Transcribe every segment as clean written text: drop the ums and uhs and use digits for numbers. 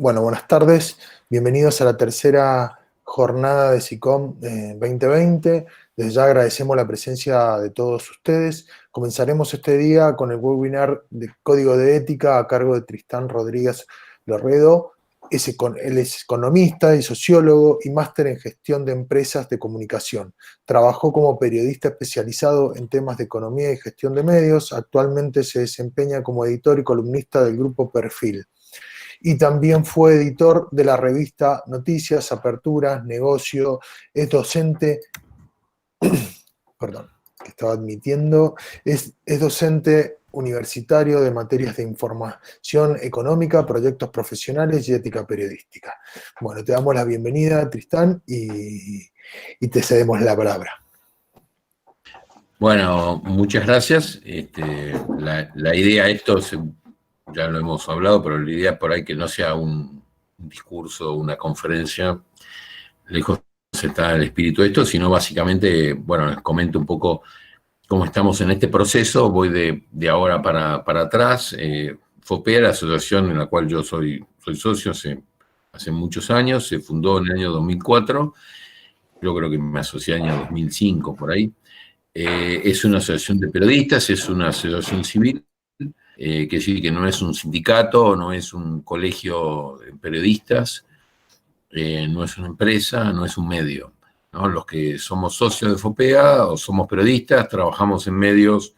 Bueno, buenas tardes. Bienvenidos a la tercera jornada de SICOM 2020. Desde ya agradecemos la presencia de todos ustedes. Comenzaremos este día con el webinar de Código de Ética a cargo de Tristán Rodríguez Lorredo. Él es economista y sociólogo y máster en gestión de empresas de comunicación. Trabajó como periodista especializado en temas de economía y gestión de medios. Actualmente se desempeña como editor y columnista del grupo Perfil. Y también fue editor de la revista Noticias, Aperturas, Negocio, es docente, perdón, que estaba admitiendo, es docente universitario de materias de información económica, proyectos profesionales y ética periodística. Bueno, te damos la bienvenida, Tristán, y te cedemos la palabra. Bueno, muchas gracias. La idea de esto, ya lo hemos hablado, pero la idea por ahí que no sea un discurso, una conferencia, lejos está el espíritu de esto, sino básicamente, bueno, les comento un poco cómo estamos en este proceso. Voy de ahora para atrás. FOPEA, la asociación en la cual yo soy socio hace muchos años, se fundó en el año 2004, yo creo que me asocié en el año 2005, por ahí. Es una asociación de periodistas, es una asociación civil, que sí que no es un sindicato, no es un colegio de periodistas, no es una empresa, no es un medio, ¿no? Los que somos socios de FOPEA o somos periodistas, trabajamos en medios,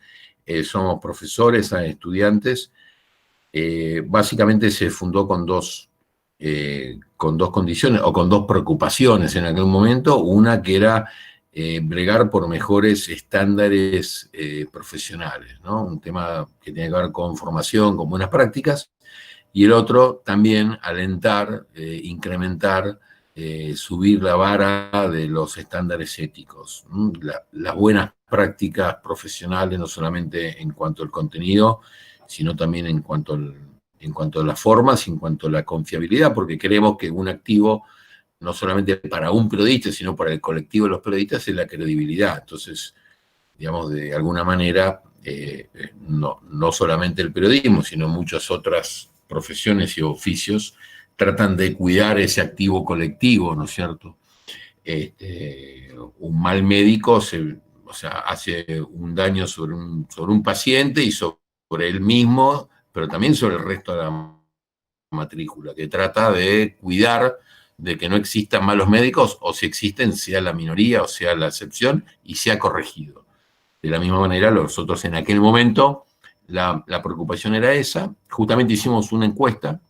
somos profesores, estudiantes. Básicamente se fundó con dos condiciones o con dos preocupaciones en aquel momento. Una que era bregar por mejores estándares profesionales, ¿no? Un tema que tiene que ver con formación, con buenas prácticas, y el otro también alentar, incrementar, subir la vara de los estándares éticos, las buenas prácticas profesionales, no solamente en cuanto al contenido, sino también en cuanto a las formas, en cuanto a la confiabilidad, porque creemos que un activo no solamente para un periodista, sino para el colectivo de los periodistas, es la credibilidad. Entonces, digamos, de alguna manera, no solamente el periodismo, sino muchas otras profesiones y oficios tratan de cuidar ese activo colectivo, ¿no es cierto? Un mal médico hace un daño sobre un paciente y sobre él mismo, pero también sobre el resto de la matrícula, que trata de cuidar de que no existan malos médicos, o si existen, sea la minoría o sea la excepción, y sea corregido. De la misma manera, nosotros en aquel momento, la preocupación era esa. Justamente hicimos una encuesta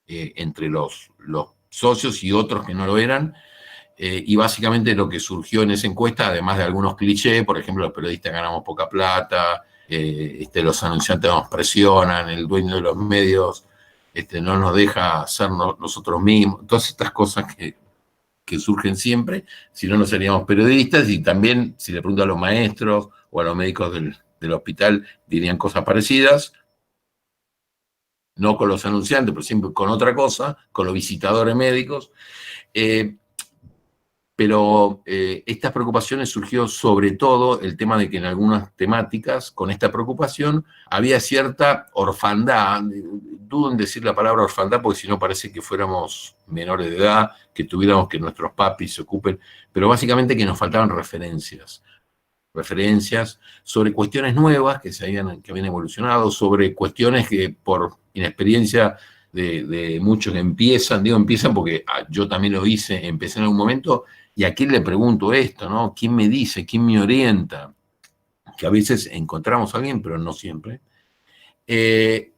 entre los socios y otros que no lo eran, y básicamente lo que surgió en esa encuesta, además de algunos clichés, por ejemplo, los periodistas ganamos poca plata, los anunciantes nos presionan, el dueño de los medios no nos deja ser nosotros mismos, todas estas cosas que surgen siempre, si no, no seríamos periodistas. Y también, si le pregunto a los maestros o a los médicos del hospital, dirían cosas parecidas, no con los anunciantes, pero siempre con otra cosa, con los visitadores médicos. Pero estas preocupaciones surgió sobre todo el tema de que en algunas temáticas, con esta preocupación, había cierta orfandad. Dudo en decir la palabra orfandad, porque si no parece que fuéramos menores de edad, que tuviéramos que nuestros papis se ocupen, pero básicamente que nos faltaban referencias sobre cuestiones nuevas que habían evolucionado, sobre cuestiones que por inexperiencia de muchos que empiezan porque yo también lo hice, empecé en algún momento. ¿Y a quién le pregunto esto, no? ¿Quién me dice? ¿Quién me orienta? Que a veces encontramos a alguien, pero no siempre.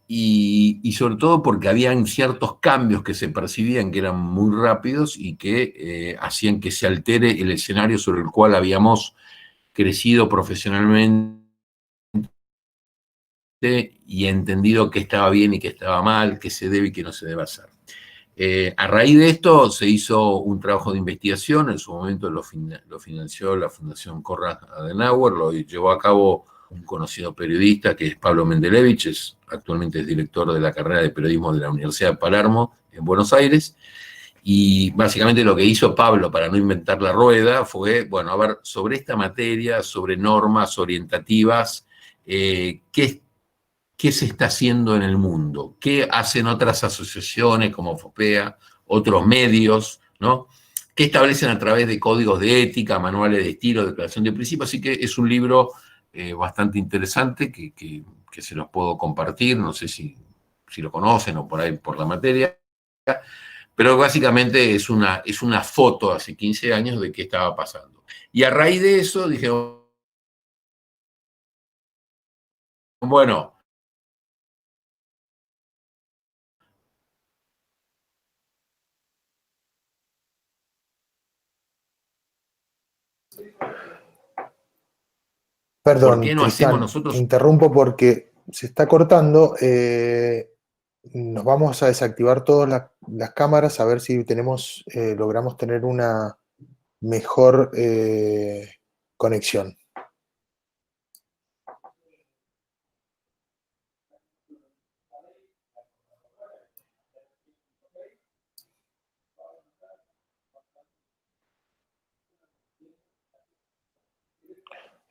Y sobre todo porque habían ciertos cambios que se percibían que eran muy rápidos y que hacían que se altere el escenario sobre el cual habíamos crecido profesionalmente y entendido qué estaba bien y qué estaba mal, qué se debe y qué no se debe hacer. A raíz de esto se hizo un trabajo de investigación. En su momento lo financió la Fundación Konrad Adenauer, lo llevó a cabo un conocido periodista que es Pablo Mendelevich, actualmente es director de la carrera de periodismo de la Universidad de Palermo en Buenos Aires. Y básicamente lo que hizo Pablo, para no inventar la rueda, fue, bueno, a ver, sobre esta materia, sobre normas orientativas, ¿qué qué se está haciendo en el mundo, qué hacen otras asociaciones como FOPEA, otros medios, ¿no? Que establecen a través de códigos de ética, manuales de estilo, declaración de principios. Así que es un libro bastante interesante que se los puedo compartir, no sé si lo conocen o por ahí por la materia, pero básicamente es una foto hace 15 años de qué estaba pasando. Y a raíz de eso dije, bueno, ¿por qué Perdón, no hacemos Tristán, nosotros? interrumpo porque se está cortando. Nos vamos a desactivar todas las cámaras a ver si logramos tener una mejor conexión.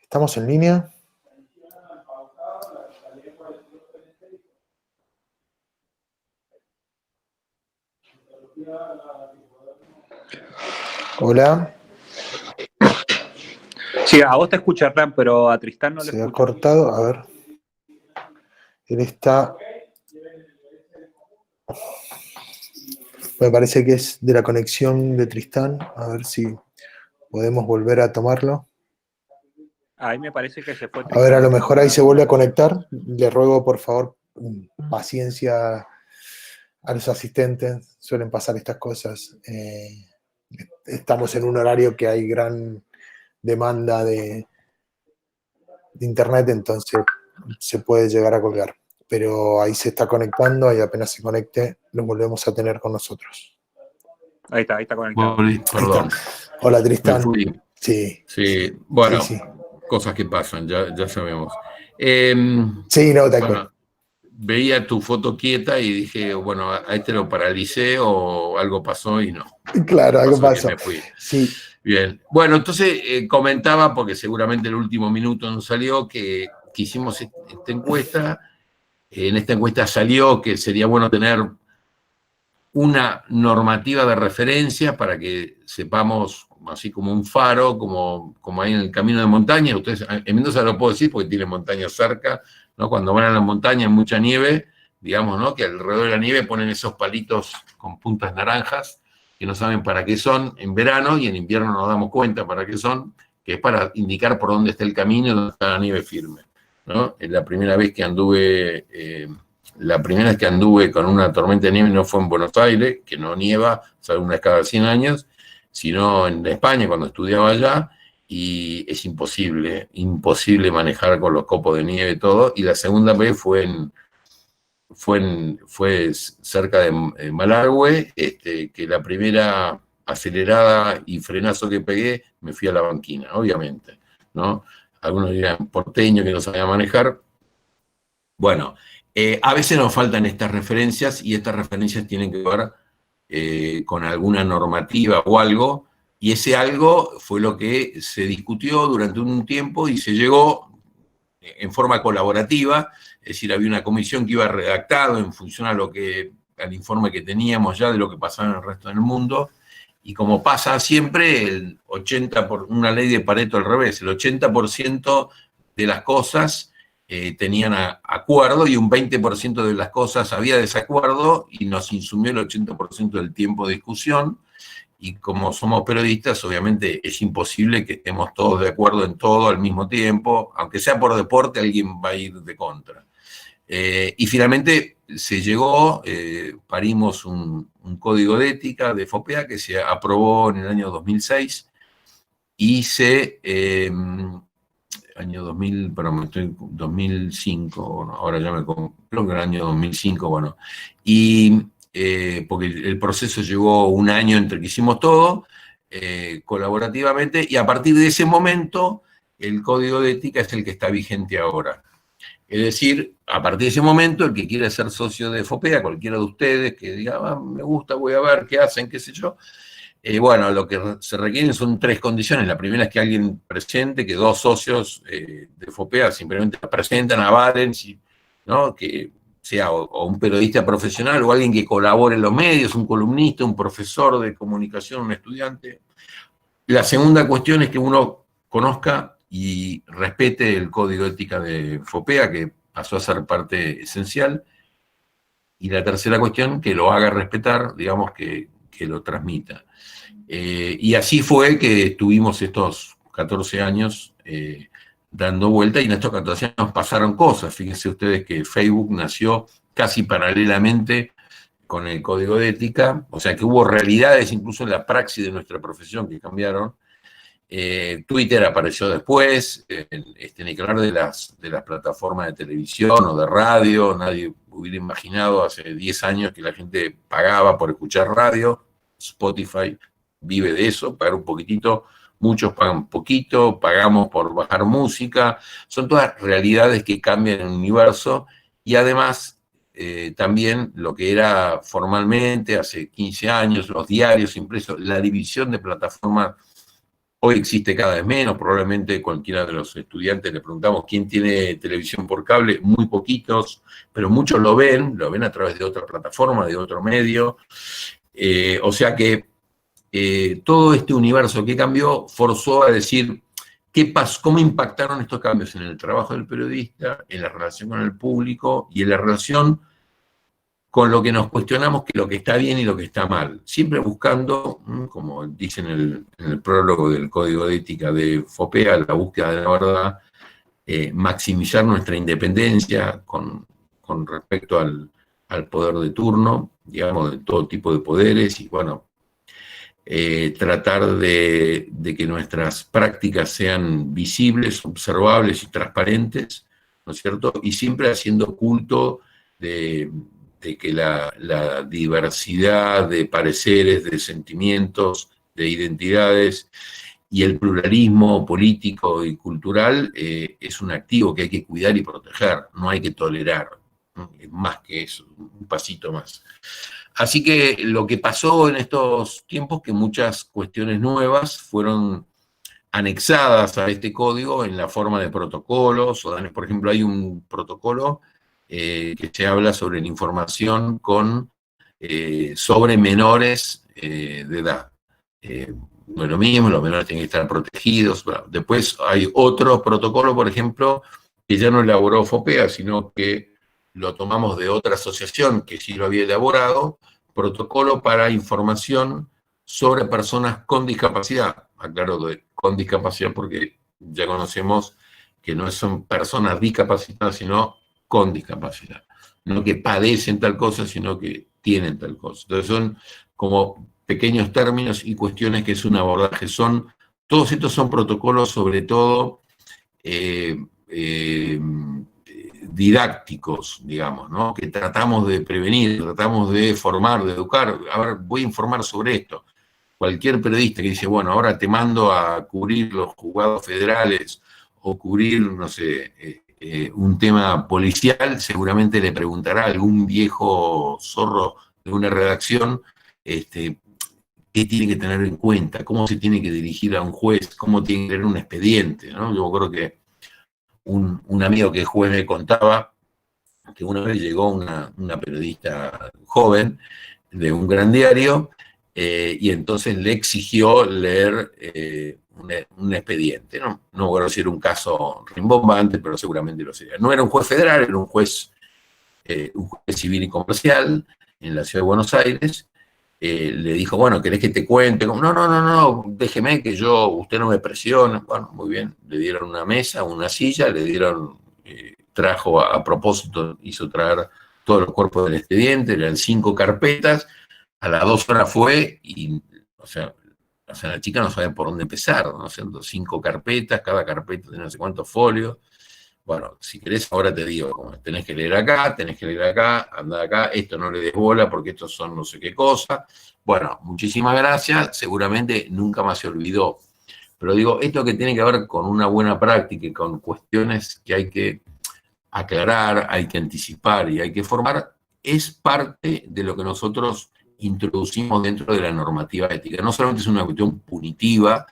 ¿Estamos en línea? Hola. Sí, a vos te escucha, Hernán, pero a Tristán no le Se ha escucha. cortado. A ver. Él está... Me parece que es de la conexión de Tristán. A ver si podemos volver a tomarlo. Ahí me parece que se fue A ver, a Tristán. lo mejor ahí se vuelve a conectar. Le ruego, por favor, paciencia a los asistentes. Suelen pasar estas cosas. Estamos en un horario que hay gran demanda de internet, entonces se puede llegar a colgar. Pero ahí se está conectando y apenas se conecte, lo volvemos a tener con nosotros. Ahí está conectado. Perdón. Hola, Tristán. Me fui. Sí. Sí, bueno, Sí. cosas que pasan, ya sabemos. Sí, no, tal cual. Veía tu foto quieta y dije, bueno, a este lo paralicé o algo pasó y no. Claro, algo pasó. Me fui. Sí. Bien. Bueno, entonces comentaba, porque seguramente el último minuto no salió, que hicimos esta encuesta. En esta encuesta salió que sería bueno tener una normativa de referencia para que sepamos, así como un faro, como hay en el camino de montaña. Ustedes, en Mendoza lo puedo decir porque tiene montañas cerca, ¿no? Cuando van a la montaña en mucha nieve, digamos, ¿no? Que alrededor de la nieve ponen esos palitos con puntas naranjas, que no saben para qué son en verano, y en invierno nos damos cuenta para qué son, que es para indicar por dónde está el camino y dónde está la nieve firme, ¿no? La primera vez que anduve con una tormenta de nieve no fue en Buenos Aires, que no nieva, salvo una vez cada 100 años, sino en España, cuando estudiaba allá, y es imposible manejar con los copos de nieve y todo. Y la segunda vez fue cerca de Malargüe, que la primera acelerada y frenazo que pegué, me fui a la banquina, obviamente, ¿no? Algunos dirán, porteño que no sabía manejar. Bueno, a veces nos faltan estas referencias y estas referencias tienen que ver con alguna normativa o algo, y ese algo fue lo que se discutió durante un tiempo y se llegó en forma colaborativa, es decir, había una comisión que iba redactado en función al informe que teníamos ya de lo que pasaba en el resto del mundo, y como pasa siempre, una ley de Pareto al revés, el 80% de las cosas tenían acuerdo y un 20% de las cosas había desacuerdo y nos insumió el 80% del tiempo de discusión. Y como somos periodistas, obviamente es imposible que estemos todos de acuerdo en todo al mismo tiempo, aunque sea por deporte, alguien va a ir de contra. Y finalmente se llegó, parimos un código de ética de FOPEA que se aprobó en el año 2006 y año 2000, perdón, 2005, ahora ya creo que era el año 2005, bueno, y porque el proceso llevó un año entre que hicimos todo, colaborativamente, y a partir de ese momento, el código de ética es el que está vigente ahora. Es decir, a partir de ese momento, el que quiera ser socio de FOPEA, cualquiera de ustedes que diga, me gusta, voy a ver qué hacen, qué sé yo, bueno, lo que se requieren son 3 condiciones. La primera es que alguien presente, que 2 socios de FOPEA simplemente presentan, avalen, si ¿no? Que sea o un periodista profesional o alguien que colabore en los medios, un columnista, un profesor de comunicación, un estudiante. La segunda cuestión es que uno conozca y respete el código de ética de FOPEA, que pasó a ser parte esencial. Y la tercera cuestión, que lo haga respetar, digamos, que lo transmita. Y así fue que estuvimos estos 14 años dando vuelta, y en estos 14 años pasaron cosas. Fíjense ustedes que Facebook nació casi paralelamente con el código de ética, o sea que hubo realidades incluso en la praxis de nuestra profesión que cambiaron. Twitter apareció después, ni que hablar de las plataformas de televisión o de radio. Nadie hubiera imaginado hace 10 años que la gente pagaba por escuchar radio. Spotify vive de eso, pagar un poquitito, muchos pagan poquito, pagamos por bajar música. Son todas realidades que cambian el universo, y además también lo que era formalmente hace 15 años, los diarios impresos, la división de plataformas. Hoy existe cada vez menos. Probablemente cualquiera de los estudiantes le preguntamos quién tiene televisión por cable, muy poquitos, pero muchos lo ven a través de otra plataforma, de otro medio. O sea que todo este universo que cambió forzó a decir qué pasó, cómo impactaron estos cambios en el trabajo del periodista, en la relación con el público y en la relación con lo que nos cuestionamos, que lo que está bien y lo que está mal, siempre buscando, como dice en el prólogo del Código de Ética de FOPEA, la búsqueda de la verdad, maximizar nuestra independencia con respecto al poder de turno, digamos, de todo tipo de poderes, y bueno, tratar de que nuestras prácticas sean visibles, observables y transparentes, ¿no es cierto? Y siempre haciendo culto de que la diversidad de pareceres, de sentimientos, de identidades y el pluralismo político y cultural es un activo que hay que cuidar y proteger, no hay que tolerar, ¿no? Es más que eso, un pasito más. Así que lo que pasó en estos tiempos, que muchas cuestiones nuevas fueron anexadas a este código en la forma de protocolos. Por ejemplo, hay un protocolo que se habla sobre la información sobre menores de edad. No es lo mismo, los menores tienen que estar protegidos. Bueno, después hay otro protocolo, por ejemplo, que ya no elaboró FOPEA, sino que lo tomamos de otra asociación que sí lo había elaborado, protocolo para información sobre personas con discapacidad. Aclaro, con discapacidad porque ya conocemos que no son personas discapacitadas, sino con discapacidad. No que padecen tal cosa, sino que tienen tal cosa. Entonces son como pequeños términos y cuestiones que es un abordaje. Todos estos son protocolos, sobre todo didácticos, digamos, ¿no? Que tratamos de prevenir, tratamos de formar, de educar. A ver, voy a informar sobre esto. Cualquier periodista que dice, bueno, ahora te mando a cubrir los juzgados federales o cubrir, no sé, un tema policial, seguramente le preguntará a algún viejo zorro de una redacción qué tiene que tener en cuenta, cómo se tiene que dirigir a un juez, cómo tiene que tener un expediente, ¿no? Yo creo que un amigo que es juez me contaba que una vez llegó una periodista joven de un gran diario y entonces le exigió leer un expediente. No voy a decir un caso rimbombante, pero seguramente lo sería. No era un juez federal, era un juez civil y comercial en la ciudad de Buenos Aires. Le dijo, bueno, ¿querés que te cuente? No, déjeme que usted no me presiona. Bueno, muy bien, le dieron una mesa, una silla, le dieron, trajo a propósito, hizo traer todos los cuerpos del expediente, eran 5 carpetas, a las 2 horas fue y, o sea, la chica no sabe por dónde empezar, ¿no? Haciendo 5 carpetas, cada carpeta tiene no sé cuántos folios. Bueno, si querés, ahora te digo, tenés que leer acá, anda acá, esto no le des bola porque estos son no sé qué cosa. Bueno, muchísimas gracias, seguramente nunca más se olvidó. Pero digo, esto que tiene que ver con una buena práctica y con cuestiones que hay que aclarar, hay que anticipar y hay que formar, es parte de lo que nosotros introducimos dentro de la normativa ética. No solamente es una cuestión punitiva,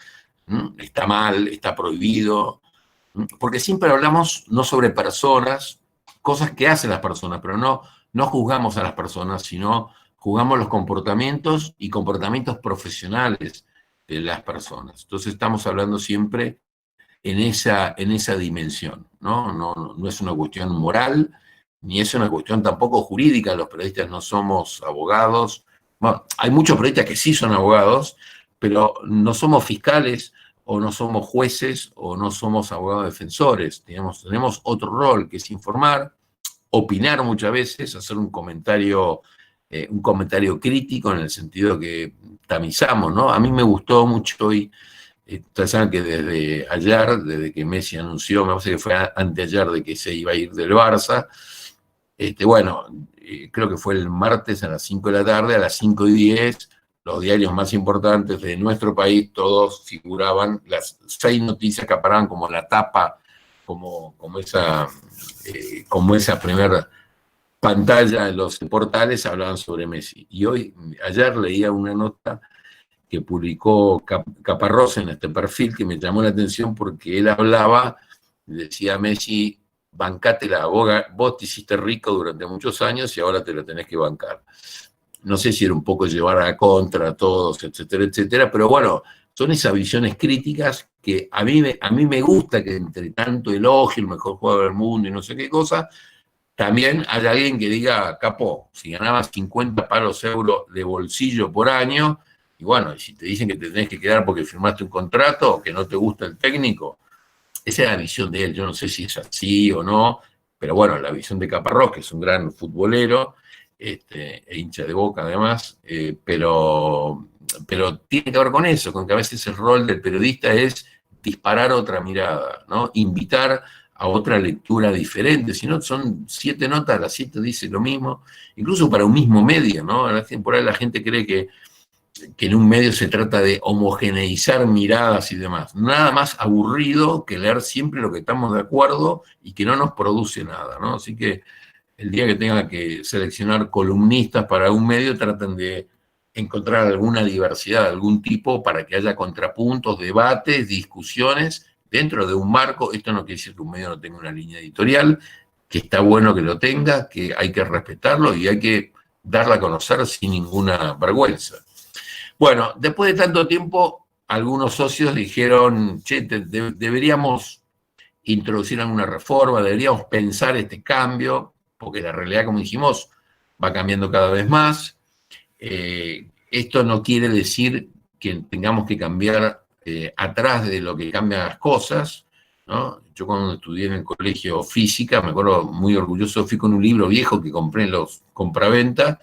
está mal, está prohibido, porque siempre hablamos no sobre personas, cosas que hacen las personas, pero no juzgamos a las personas, sino juzgamos los comportamientos y comportamientos profesionales de las personas. Entonces estamos hablando siempre en esa dimensión, ¿no? No es una cuestión moral, ni es una cuestión tampoco jurídica. Los periodistas no somos abogados. Bueno, hay muchos periodistas que sí son abogados, pero no somos fiscales, o no somos jueces, o no somos abogados defensores. Tenemos otro rol, que es informar, opinar muchas veces, hacer un comentario crítico, en el sentido que tamizamos, ¿no? A mí me gustó mucho hoy. Ustedes saben que desde ayer, desde que Messi anunció, me parece que fue anteayer, de que se iba a ir del Barça, creo que fue el martes a las 5 de la tarde, a las 5:10, los diarios más importantes de nuestro país, todos figuraban, las 6 noticias que aparaban como la tapa, como esa primera pantalla en los portales, hablaban sobre Messi. Y ayer leía una nota que publicó Caparrós en este perfil, que me llamó la atención porque él hablaba, decía: Messi, bancátela, vos te hiciste rico durante muchos años y ahora te lo tenés que bancar. No sé si era un poco llevar a la contra a todos, etcétera, etcétera, pero bueno, son esas visiones críticas que a mí me gusta, que entre tanto elogio, el mejor jugador del mundo y no sé qué cosa, también hay alguien que diga: capo, si ganabas 50 palos euros de bolsillo por año, y bueno, si te dicen que te tenés que quedar porque firmaste un contrato o que no te gusta el técnico, esa es la visión de él. Yo no sé si es así o no, pero bueno, la visión de Caparrós, que es un gran futbolero, e hincha de Boca además, pero tiene que ver con eso, con que a veces el rol del periodista es disparar otra mirada, ¿no? Invitar a otra lectura diferente. Si no, son 7 notas, las 7 dice lo mismo, incluso para un mismo medio, ¿no? Por ahí la gente cree que en un medio se trata de homogeneizar miradas y demás. Nada más aburrido que leer siempre lo que estamos de acuerdo y que no nos produce nada, ¿no? Así que el día que tengan que seleccionar columnistas para un medio, traten de encontrar alguna diversidad de algún tipo para que haya contrapuntos, debates, discusiones dentro de un marco. Esto no quiere decir que un medio no tenga una línea editorial, que está bueno que lo tenga, que hay que respetarlo y hay que darla a conocer sin ninguna vergüenza. Bueno, después de tanto tiempo, algunos socios dijeron: che, deberíamos introducir alguna reforma, deberíamos pensar este cambio, porque la realidad, como dijimos, va cambiando cada vez más. Esto no quiere decir que tengamos que cambiar atrás de lo que cambian las cosas, ¿no? Yo cuando estudié en el colegio física, me acuerdo muy orgulloso, fui con un libro viejo que compré en los compraventa,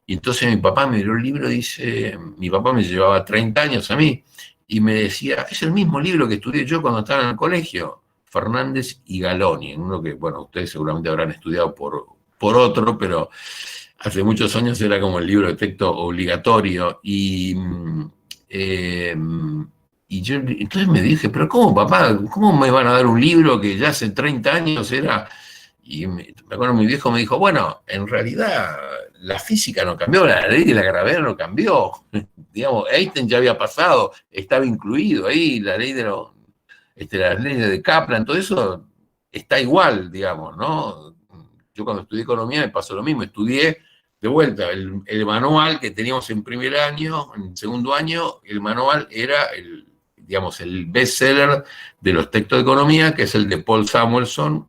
y entonces mi papá me dio el libro, dice, mi papá me llevaba 30 años a mí, y me decía: es el mismo libro que estudié yo cuando estaba en el colegio, Fernández y Galoni, en uno que, bueno, ustedes seguramente habrán estudiado por otro, pero hace muchos años era como el libro de texto obligatorio, y yo entonces me dije: pero ¿cómo, papá? ¿Cómo me van a dar un libro que ya hace 30 años era? Y me acuerdo, mi viejo me dijo: bueno, en realidad la física no cambió, la ley de la gravedad no cambió. Digamos, Einstein ya había pasado, estaba incluido ahí, la ley de las leyes de Kaplan, todo eso está igual, digamos, ¿no? Yo cuando estudié economía me pasó lo mismo, estudié de vuelta el manual que teníamos en primer año, en segundo año, el manual era el bestseller de los textos de economía, que es el de Paul Samuelson,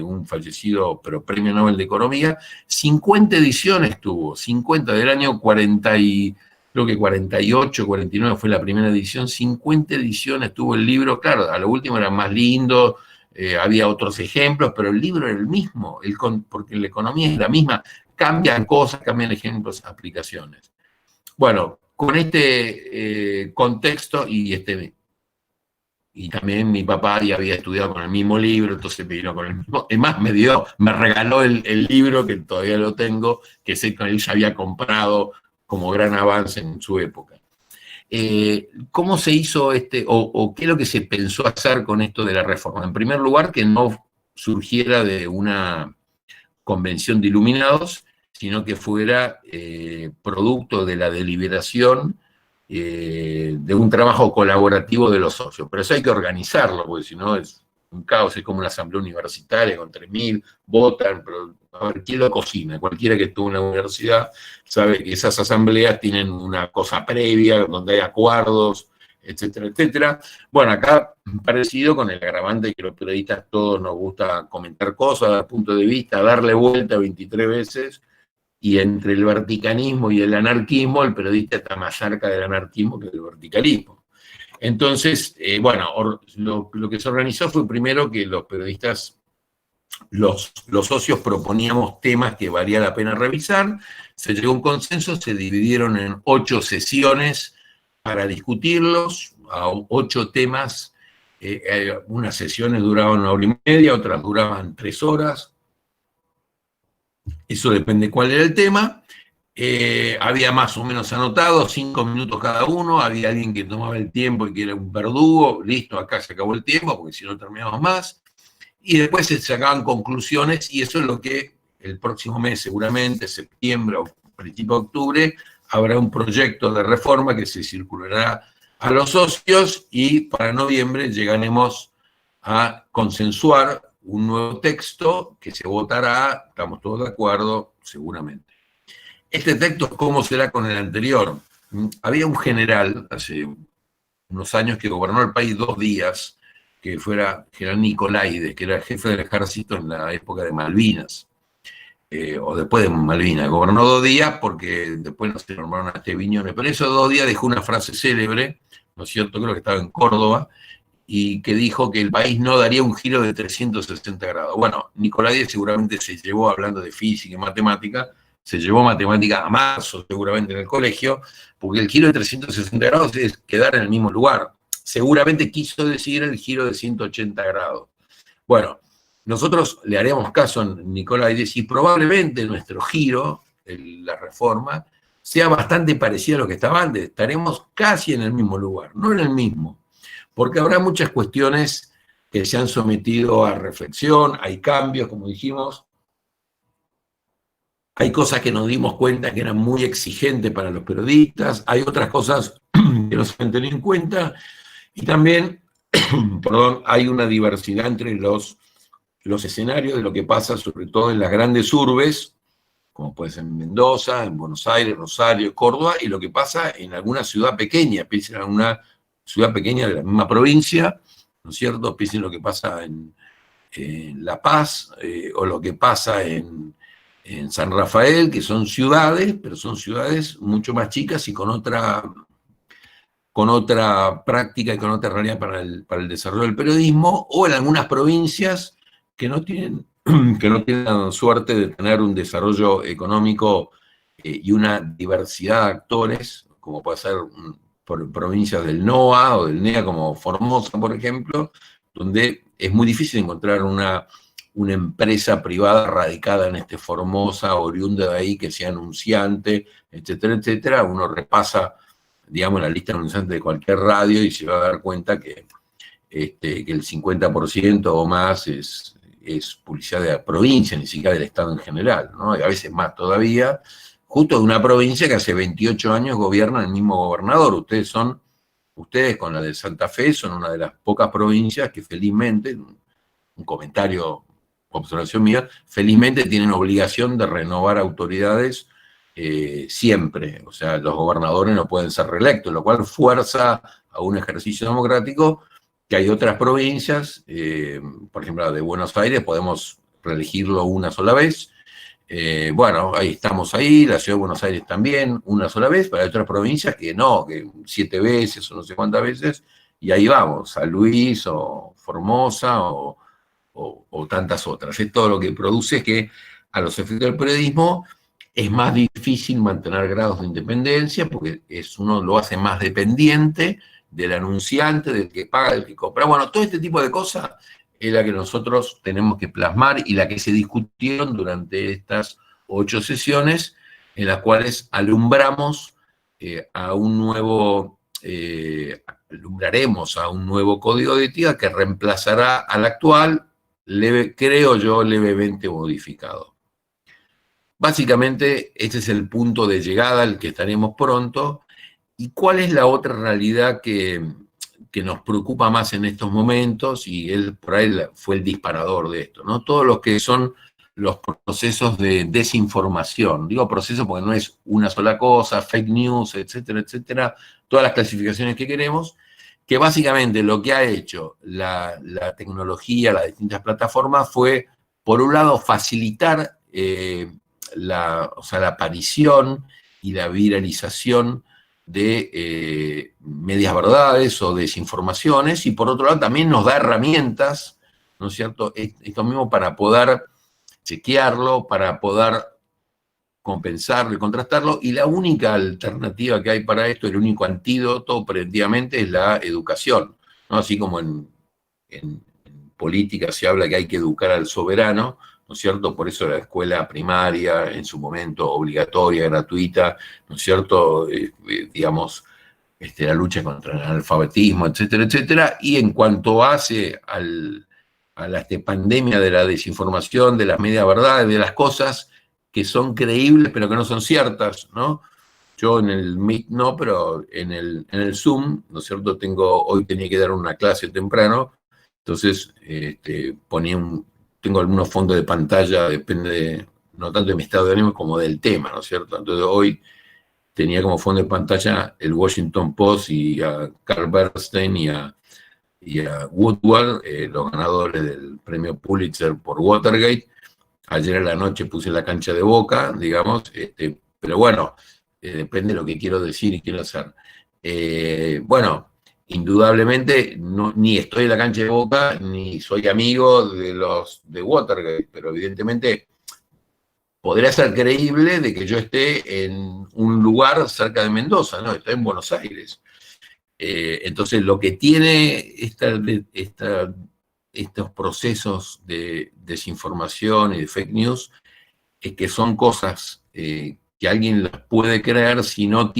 un fallecido pero premio Nobel de Economía. 50 ediciones tuvo, 50 del año 40 creo que 48, 49 fue la primera edición, 50 ediciones tuvo el libro. Claro, a lo último era más lindo, había otros ejemplos, pero el libro era el mismo, porque la economía es la misma, cambian cosas, cambian ejemplos, aplicaciones. Bueno, con este contexto y también mi papá ya había estudiado con el mismo libro, entonces me vino con el mismo. Además, me regaló el libro, que todavía lo tengo, que sé que él ya había comprado como gran avance en su época. ¿Cómo se hizo o qué es lo que se pensó hacer con esto de la reforma? En primer lugar, que no surgiera de una convención de iluminados, sino que fuera producto de la deliberación de un trabajo colaborativo de los socios. Pero eso hay que organizarlo, porque si no es un caos, es como una asamblea universitaria con 3.000, votan, pero a ver, ¿quién lo cocina? Cualquiera que estuvo en la universidad sabe que esas asambleas tienen una cosa previa, donde hay acuerdos, etcétera, etcétera. Bueno, acá parecido con el agravante de que los periodistas todos nos gusta comentar cosas, dar punto de vista, darle vuelta 23 veces, y entre el verticanismo y el anarquismo, el periodista está más cerca del anarquismo que del verticalismo. Entonces, bueno, lo que se organizó fue primero que los periodistas, los socios proponíamos temas que valía la pena revisar, se llegó a un consenso, se dividieron en 8 sesiones para discutirlos, a 8 temas, unas sesiones duraban 1 hora y media, otras duraban 3 horas, eso depende cuál era el tema. Había más o menos anotado, 5 minutos cada uno, había alguien que tomaba el tiempo y que era un verdugo, listo, acá se acabó el tiempo, porque si no terminamos más, y después se sacaban conclusiones, y eso es lo que el próximo mes, seguramente, septiembre o principio de octubre, habrá un proyecto de reforma que se circulará a los socios, y para noviembre llegaremos a consensuar un nuevo texto que se votará, estamos todos de acuerdo, seguramente. Este texto, ¿cómo será con el anterior? Había un general hace unos años que gobernó el país 2 días, que fuera general Nicolaides, que era el jefe del ejército en la época de Malvinas, o después de Malvinas. Gobernó 2 días porque después no se nombraron a Viñones, pero esos 2 días dejó una frase célebre, ¿no es cierto? Creo que estaba en Córdoba, y que dijo que el país no daría un giro de 360 grados. Bueno, Nicolaides seguramente se llevó, hablando de física y matemática, se llevó matemática a marzo seguramente en el colegio, porque el giro de 360 grados es quedar en el mismo lugar. Seguramente quiso decir el giro de 180 grados. Bueno, nosotros le haremos caso a Nicolaides y probablemente nuestro giro, la reforma, sea bastante parecido a lo que estaba antes. Estaremos casi en el mismo lugar, no en el mismo, porque habrá muchas cuestiones que se han sometido a reflexión, hay cambios, como dijimos, hay cosas que nos dimos cuenta que eran muy exigentes para los periodistas, hay otras cosas que no se han tenido en cuenta, y también, perdón, hay una diversidad entre los escenarios de lo que pasa, sobre todo en las grandes urbes, como puede ser en Mendoza, en Buenos Aires, Rosario, Córdoba, y lo que pasa en alguna ciudad pequeña, piensen en alguna ciudad pequeña de la misma provincia, ¿no es cierto? Piensen lo que pasa en La Paz, o lo que pasa en San Rafael, que son ciudades, pero son ciudades mucho más chicas y con otra práctica y con otra realidad para el desarrollo del periodismo, o en algunas provincias que no tienen la suerte de tener un desarrollo económico y una diversidad de actores, como puede ser por provincias del NOA o del NEA, como Formosa, por ejemplo, donde es muy difícil encontrar una empresa privada radicada en Formosa, oriunda de ahí, que sea anunciante, etcétera, etcétera. Uno repasa, digamos, la lista de anunciantes de cualquier radio y se va a dar cuenta que el 50% o más es publicidad de la provincia, ni siquiera del Estado en general, ¿no? Y a veces más todavía, justo de una provincia que hace 28 años gobierna el mismo gobernador. Ustedes con la de Santa Fe son una de las pocas provincias que felizmente, un comentario, observación mía, felizmente tienen obligación de renovar autoridades siempre. O sea, los gobernadores no pueden ser reelectos, lo cual fuerza a un ejercicio democrático que hay otras provincias, por ejemplo, la de Buenos Aires, podemos reelegirlo una sola vez. Bueno, ahí estamos ahí, la ciudad de Buenos Aires también, una sola vez, pero hay otras provincias que no, que 7 veces o no sé cuántas veces, y ahí vamos, San Luis o Formosa o tantas otras. Esto lo que produce es que a los efectos del periodismo es más difícil mantener grados de independencia, porque uno lo hace más dependiente del anunciante, del que paga, del que compra. Bueno, todo este tipo de cosas es la que nosotros tenemos que plasmar y la que se discutieron durante estas 8 sesiones, en las cuales alumbramos alumbraremos a un nuevo código de ética que reemplazará al actual, creo yo, levemente modificado. Básicamente, este es el punto de llegada al que estaremos pronto. ¿Y cuál es la otra realidad que que nos preocupa más en estos momentos, y él por ahí fue el disparador de esto, ¿no? Todos los que son los procesos de desinformación. Digo proceso porque no es una sola cosa, fake news, etcétera, etcétera, todas las clasificaciones que queremos, que básicamente lo que ha hecho la tecnología, las distintas plataformas, fue, por un lado, facilitar la aparición y la viralización de medias verdades o desinformaciones, y por otro lado también nos da herramientas, ¿no es cierto?, esto mismo para poder chequearlo, para poder compensarlo y contrastarlo, y la única alternativa que hay para esto, el único antídoto preventivamente, es la educación, ¿no? Así como en política se habla que hay que educar al soberano, ¿no es cierto? Por eso la escuela primaria, en su momento obligatoria, gratuita, ¿no es cierto? Digamos, la lucha contra el analfabetismo, etcétera, etcétera. Y en cuanto hace a la pandemia de la desinformación, de las medias verdades, de las cosas que son creíbles pero que no son ciertas, ¿no? Yo en el Meet no, pero en el Zoom, ¿no es cierto? Hoy tenía que dar una clase temprano, entonces tengo algunos fondos de pantalla, depende no tanto de mi estado de ánimo como del tema, ¿no es cierto? Entonces hoy tenía como fondo de pantalla el Washington Post y a Carl Bernstein y a Woodward, los ganadores del premio Pulitzer por Watergate. Ayer en la noche puse la cancha de Boca, digamos, pero bueno, depende de lo que quiero decir y quiero hacer. Bueno, indudablemente ni estoy en la cancha de Boca, ni soy amigo de los de Watergate, pero evidentemente podría ser creíble de que yo esté en un lugar cerca de Mendoza, ¿no? Estoy en Buenos Aires. Entonces, lo que tiene estos procesos de desinformación y de fake news es que son cosas que alguien las puede creer si no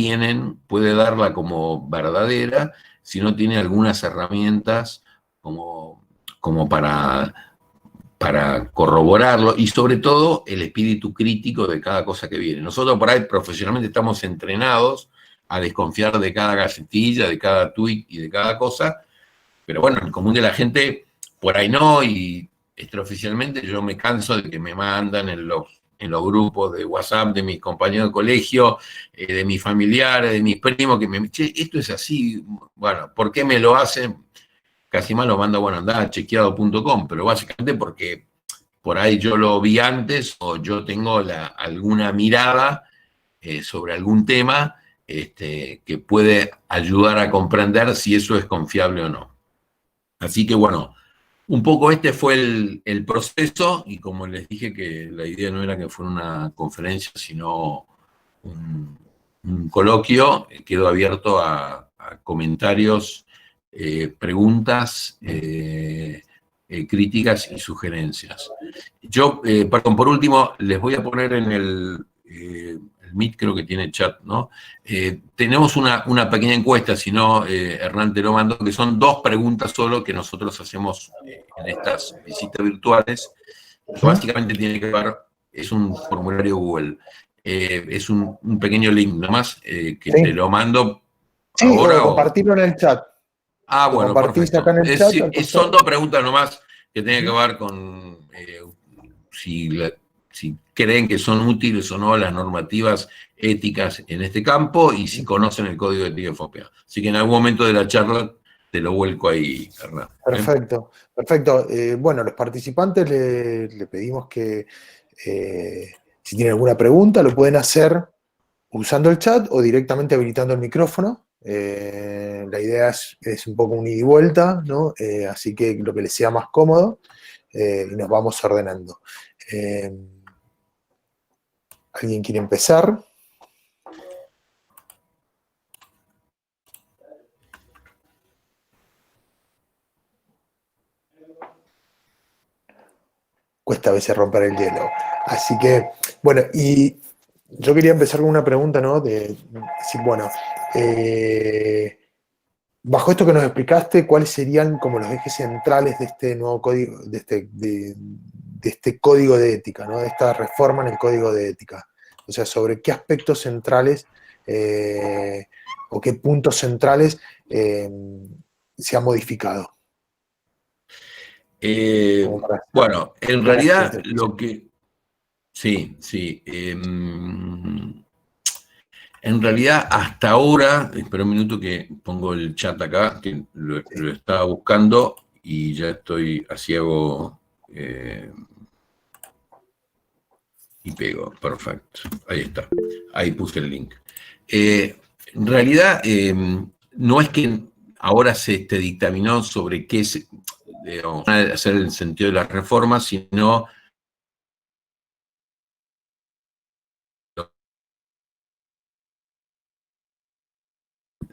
puede darla como verdadera, si no tiene algunas herramientas como para corroborarlo, y sobre todo el espíritu crítico de cada cosa que viene. Nosotros por ahí profesionalmente estamos entrenados a desconfiar de cada gacetilla, de cada tuit y de cada cosa, pero bueno, el común de la gente por ahí no, y extraoficialmente yo me canso de que me mandan en los grupos de WhatsApp de mis compañeros de colegio, de mis familiares, de mis primos, que che, esto es así, bueno, ¿por qué me lo hacen? Casi más lo mando, bueno, andá a chequeado.com, pero básicamente porque por ahí yo lo vi antes, o yo tengo alguna mirada sobre algún tema que puede ayudar a comprender si eso es confiable o no. Así que bueno, un poco fue el proceso, y como les dije que la idea no era que fuera una conferencia, sino un coloquio, quedo abierto a comentarios, preguntas, críticas y sugerencias. Yo, perdón, por último, les voy a poner en el Meet, creo que tiene chat, ¿no? Tenemos una pequeña encuesta, si no, Hernán te lo mando, que son 2 preguntas solo que nosotros hacemos en estas visitas virtuales, que básicamente tiene que ver, es un formulario Google, es un pequeño link nomás, que sí, te lo mando ahora. Sí, o compartirlo en el chat. Ah, bueno, perfecto. Acá en el chat, son 2 preguntas nomás que tienen que ver con si creen que son útiles o no las normativas éticas en este campo, y si conocen el código de ética FOPEA. Así que en algún momento de la charla te lo vuelco ahí, Hernán. Perfecto, perfecto. Bueno, los participantes le pedimos que si tienen alguna pregunta lo pueden hacer usando el chat o directamente habilitando el micrófono. La idea es un poco un ida y vuelta, ¿no? Así que lo que les sea más cómodo, y nos vamos ordenando. ¿Alguien quiere empezar? Cuesta a veces romper el hielo. Así que, bueno, y yo quería empezar con una pregunta, ¿no? Bueno, bajo esto que nos explicaste, ¿cuáles serían como los ejes centrales de este nuevo código, de este código de ética, ¿no? De esta reforma en el código de ética? O sea, sobre qué aspectos centrales o qué puntos centrales se ha modificado? Bueno, en realidad lo que... Sí, sí. En realidad, hasta ahora, espera un minuto que pongo el chat acá, que lo estaba buscando y ya estoy, así hago y pego, perfecto. Ahí está, ahí puse el link. En realidad, no es que ahora se dictaminó sobre qué es, digamos, hacer el sentido de las reformas, sino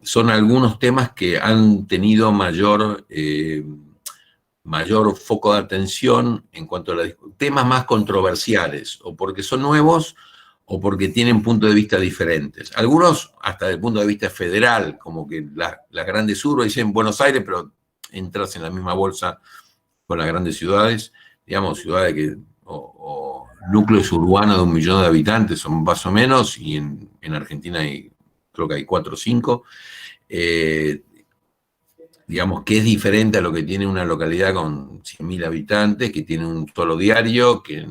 son algunos temas que han tenido mayor foco de atención en cuanto a los temas más controversiales, o porque son nuevos o porque tienen puntos de vista diferentes. Algunos hasta desde el punto de vista federal, como que las grandes urbes dicen Buenos Aires, pero entras en la misma bolsa con las grandes ciudades, digamos, ciudades que, o núcleos urbanos de 1 millón de habitantes, son más o menos, y en Argentina creo que hay 4 o 5. Digamos que es diferente a lo que tiene una localidad con 100.000 habitantes, que tiene un solo diario, que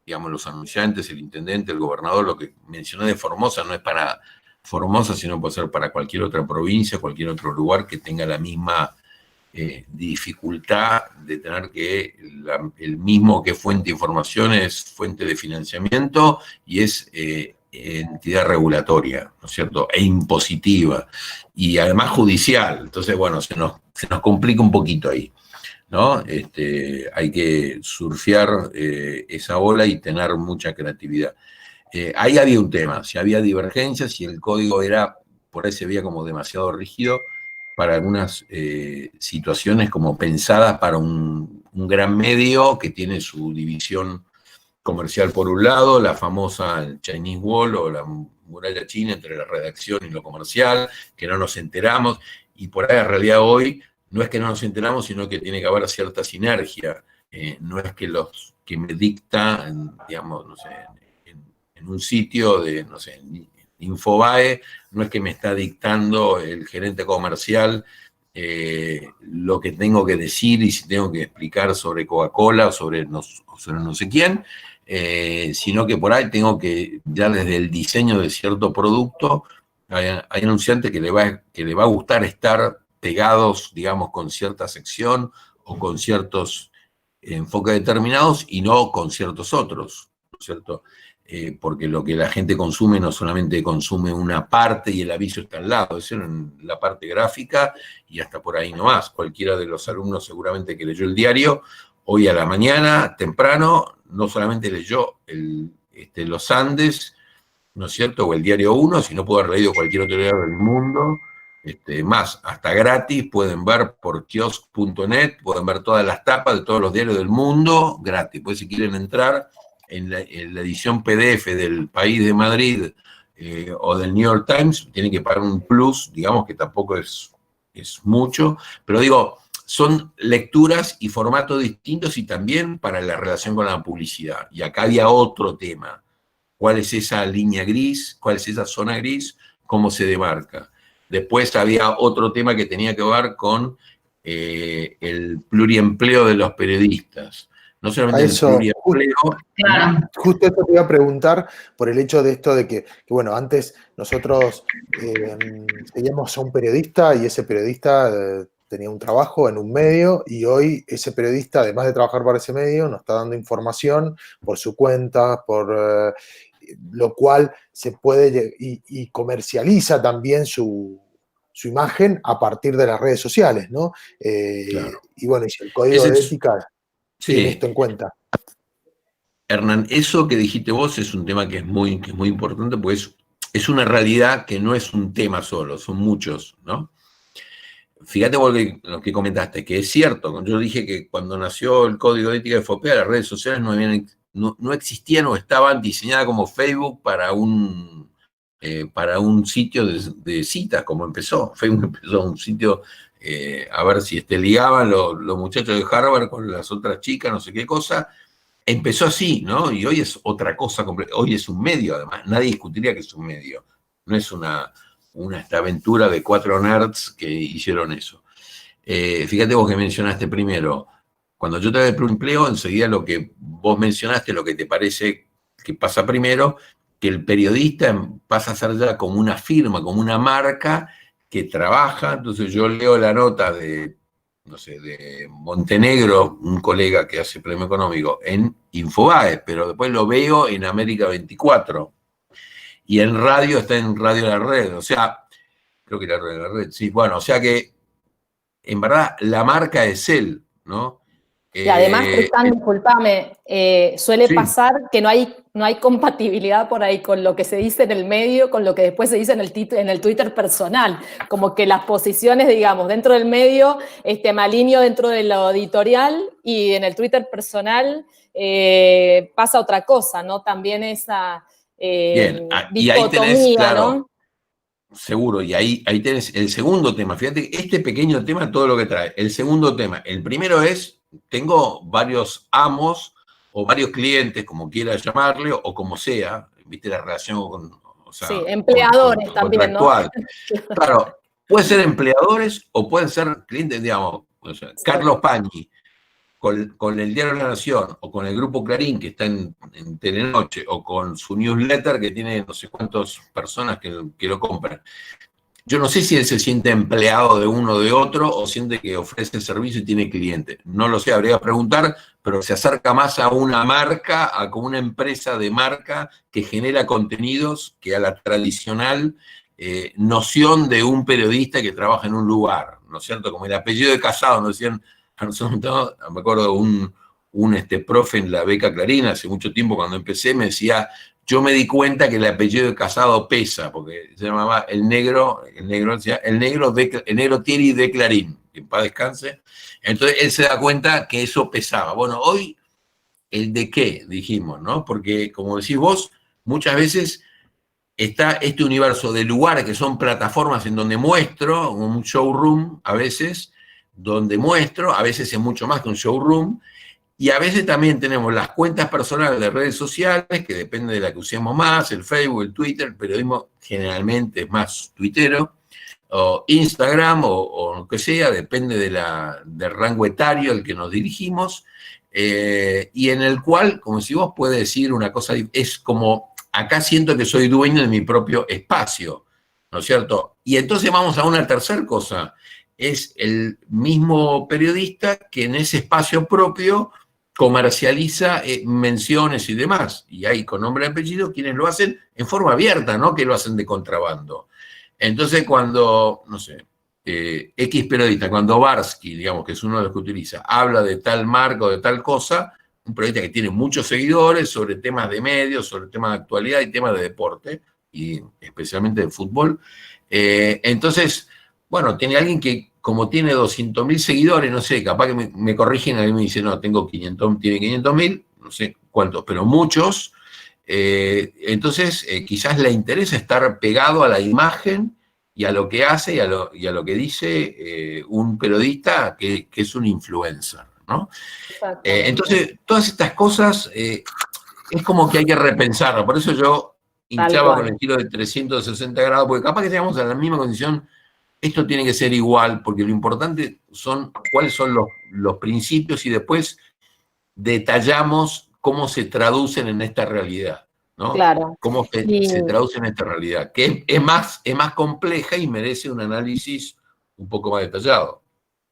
digamos los anunciantes, el intendente, el gobernador, lo que mencioné de Formosa no es para Formosa, sino puede ser para cualquier otra provincia, cualquier otro lugar que tenga la misma dificultad de tener que el mismo que fuente de información es fuente de financiamiento y es entidad regulatoria, ¿no es cierto? E impositiva, y además judicial. Entonces, bueno, se nos complica un poquito ahí, ¿no? Hay que surfear esa ola y tener mucha creatividad. Ahí había un tema, si había divergencias, si el código era, por ahí se veía como demasiado rígido para algunas situaciones como pensadas para un gran medio que tiene su división comercial por un lado, la famosa Chinese Wall o la muralla china entre la redacción y lo comercial, que no nos enteramos, y por ahí en realidad hoy no es que no nos enteramos, sino que tiene que haber cierta sinergia. No es que los que me dicta, digamos, no sé, en un sitio de, no sé, Infobae, no es que me está dictando el gerente comercial lo que tengo que decir y si tengo que explicar sobre Coca-Cola o sobre no sé quién, sino que por ahí tengo que, ya desde el diseño de cierto producto, hay anunciantes que le va a gustar estar pegados, digamos, con cierta sección o con ciertos enfoques determinados y no con ciertos otros, ¿no es cierto? Porque lo que la gente consume no solamente consume una parte y el aviso está al lado, es en la parte gráfica y hasta por ahí no más. Cualquiera de los alumnos seguramente que leyó el diario, hoy a la mañana, temprano, no solamente leyó Los Andes, ¿no es cierto?, o el Diario 1, sino puede haber leído cualquier otro diario del mundo, más, hasta gratis, pueden ver por kiosk.net, pueden ver todas las tapas de todos los diarios del mundo, gratis. Pues si quieren entrar en la edición PDF del País de Madrid o del New York Times, tienen que pagar un plus, digamos que tampoco es mucho, pero digo, son lecturas y formatos distintos y también para la relación con la publicidad. Y acá había otro tema. ¿Cuál es esa línea gris? ¿Cuál es esa zona gris? ¿Cómo se demarca? Después había otro tema que tenía que ver con el pluriempleo de los periodistas. No solamente el pluriempleo. Claro. Justo esto te iba a preguntar por el hecho de esto de que bueno, antes nosotros seguíamos a un periodista y ese periodista tenía un trabajo en un medio y hoy ese periodista, además de trabajar para ese medio, nos está dando información por su cuenta, por lo cual se puede y comercializa también su imagen a partir de las redes sociales, ¿no? Claro. Y bueno, y si el código de ética tiene esto en cuenta. Hernán, eso que dijiste vos es un tema que es muy importante, pues es una realidad que no es un tema solo, son muchos, ¿no? Fíjate vos lo que comentaste, que es cierto, yo dije que cuando nació el Código de Ética de FOPEA, las redes sociales no existían o estaban diseñadas como Facebook para un sitio de citas, como empezó. Facebook empezó un sitio a ver si ligaban los muchachos de Harvard con las otras chicas, no sé qué cosa. Empezó así, ¿no? Y hoy es otra cosa, hoy es un medio, además. Nadie discutiría que es un medio. No es esta aventura de 4 nerds que hicieron eso. Fíjate vos que mencionaste primero, cuando yo te doy el empleo, enseguida lo que vos mencionaste, lo que te parece que pasa primero, que el periodista pasa a ser ya como una firma, como una marca que trabaja. Entonces yo leo la nota de, no sé, de Montenegro, un colega que hace Premio Económico, en Infobae, pero después lo veo en América 24. Y en radio está en Radio La Red, o sea, creo que la Radio La Red, sí, bueno, o sea que en verdad la marca es él, ¿no? Y además, Tristán, discúlpame, suele Sí. pasar que no hay compatibilidad por ahí con lo que se dice en el medio, con lo que después se dice en el Twitter personal. Como que las posiciones, digamos, dentro del medio, me alineo dentro de lo editorial y en el Twitter personal pasa otra cosa, ¿no? También esa Bien, y ahí tenés, dicotomía, claro, ¿no? seguro, y ahí tenés el segundo tema. Fíjate, este pequeño tema, todo lo que trae. El segundo tema, el primero es, tengo varios amos o varios clientes, como quieras llamarle, o como sea, viste la relación con, o sea, Sí, empleadores también, ¿no? contractual. Claro, pueden ser empleadores o pueden ser clientes, digamos, o sea, Sí. Carlos Pañi, con el Diario de la Nación, o con el Grupo Clarín, que está en Telenoche, o con su newsletter, que tiene no sé cuántas personas que lo compran. Yo no sé si él se siente empleado de uno o de otro, o siente que ofrece servicio y tiene cliente. No lo sé, habría que preguntar, pero se acerca más a una marca, a como una empresa de marca que genera contenidos, que a la tradicional noción de un periodista que trabaja en un lugar, ¿no es cierto? Como el apellido de Casado, nos decían, a nosotros, me acuerdo un profe en la beca Clarín, hace mucho tiempo cuando empecé, me decía, yo me di cuenta que el apellido de Casado pesa, porque se llamaba el negro Thierry de Clarín, que en paz descanse. Entonces él se da cuenta que eso pesaba. Bueno, hoy, ¿el de qué? Dijimos, ¿no? Porque, como decís vos, muchas veces está este universo de lugares que son plataformas en donde muestro, un showroom a veces, donde muestro, a veces es mucho más que un showroom, y a veces también tenemos las cuentas personales de redes sociales, que depende de la que usemos más, el Facebook, el Twitter, el periodismo generalmente es más tuitero, o Instagram, o lo que sea, depende del rango etario al que nos dirigimos, y en el cual, como si vos puedes decir una cosa, es como, acá siento que soy dueño de mi propio espacio, ¿no es cierto? Y entonces vamos a una tercera cosa, es el mismo periodista que en ese espacio propio comercializa menciones y demás, y hay con nombre y apellido quienes lo hacen en forma abierta, no que lo hacen de contrabando. Entonces cuando, no sé, X periodista, cuando Barsky, digamos, que es uno de los que utiliza, habla de tal marca o de tal cosa, un periodista que tiene muchos seguidores sobre temas de medios, sobre temas de actualidad y temas de deporte, y especialmente de fútbol, entonces, bueno, tiene alguien que como tiene 200.000 seguidores, no sé, capaz que me corrigen, a mí me dicen, no, tengo 500, tiene 500.000, no sé cuántos, pero muchos. Entonces, quizás le interesa estar pegado a la imagen y a lo que hace y a lo que dice un periodista que es un influencer, ¿no? Entonces, todas estas cosas es como que hay que repensarlo. Por eso yo hinchaba con el tiro de 360 grados, porque capaz que llegamos a la misma condición. Esto tiene que ser igual, porque lo importante son cuáles son los principios y después detallamos cómo se traducen en esta realidad, ¿no? Claro. Cómo se traduce en esta realidad, que es más compleja y merece un análisis un poco más detallado.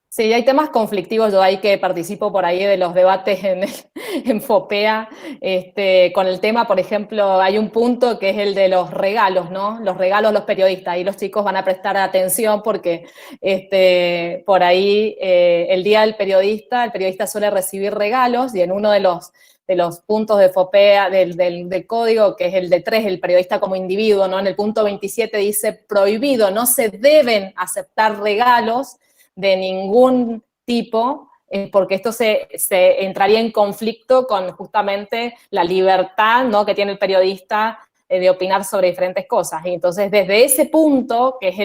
Sí, hay temas conflictivos, yo ahí que participo por ahí de los debates en FOPEA, con el tema, por ejemplo, hay un punto que es el de los regalos, ¿no? Los regalos a los periodistas, ahí los chicos van a prestar atención porque por ahí el día del periodista, el periodista suele recibir regalos y en uno de los puntos de FOPEA, del código, que es el de 3, el periodista como individuo, ¿no? En el punto 27 dice, prohibido, no se deben aceptar regalos de ningún tipo, porque esto se entraría en conflicto con justamente la libertad, ¿no?, que tiene el periodista de opinar sobre diferentes cosas. Y entonces, desde ese punto, que es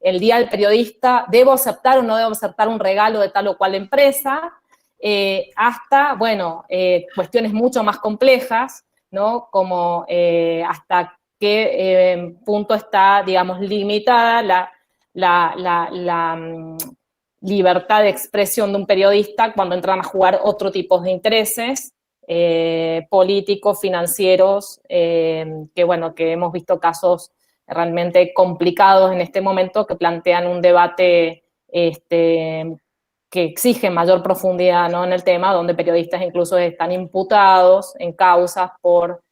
el día del periodista, ¿debo aceptar o no debo aceptar un regalo de tal o cual empresa? Hasta, bueno, cuestiones mucho más complejas, ¿no?, como hasta qué punto está, digamos, limitada libertad de expresión de un periodista cuando entran a jugar otro tipo de intereses políticos, financieros, que bueno, que hemos visto casos realmente complicados en este momento que plantean un debate que exige mayor profundidad, ¿no?, en el tema, donde periodistas incluso están imputados en causas por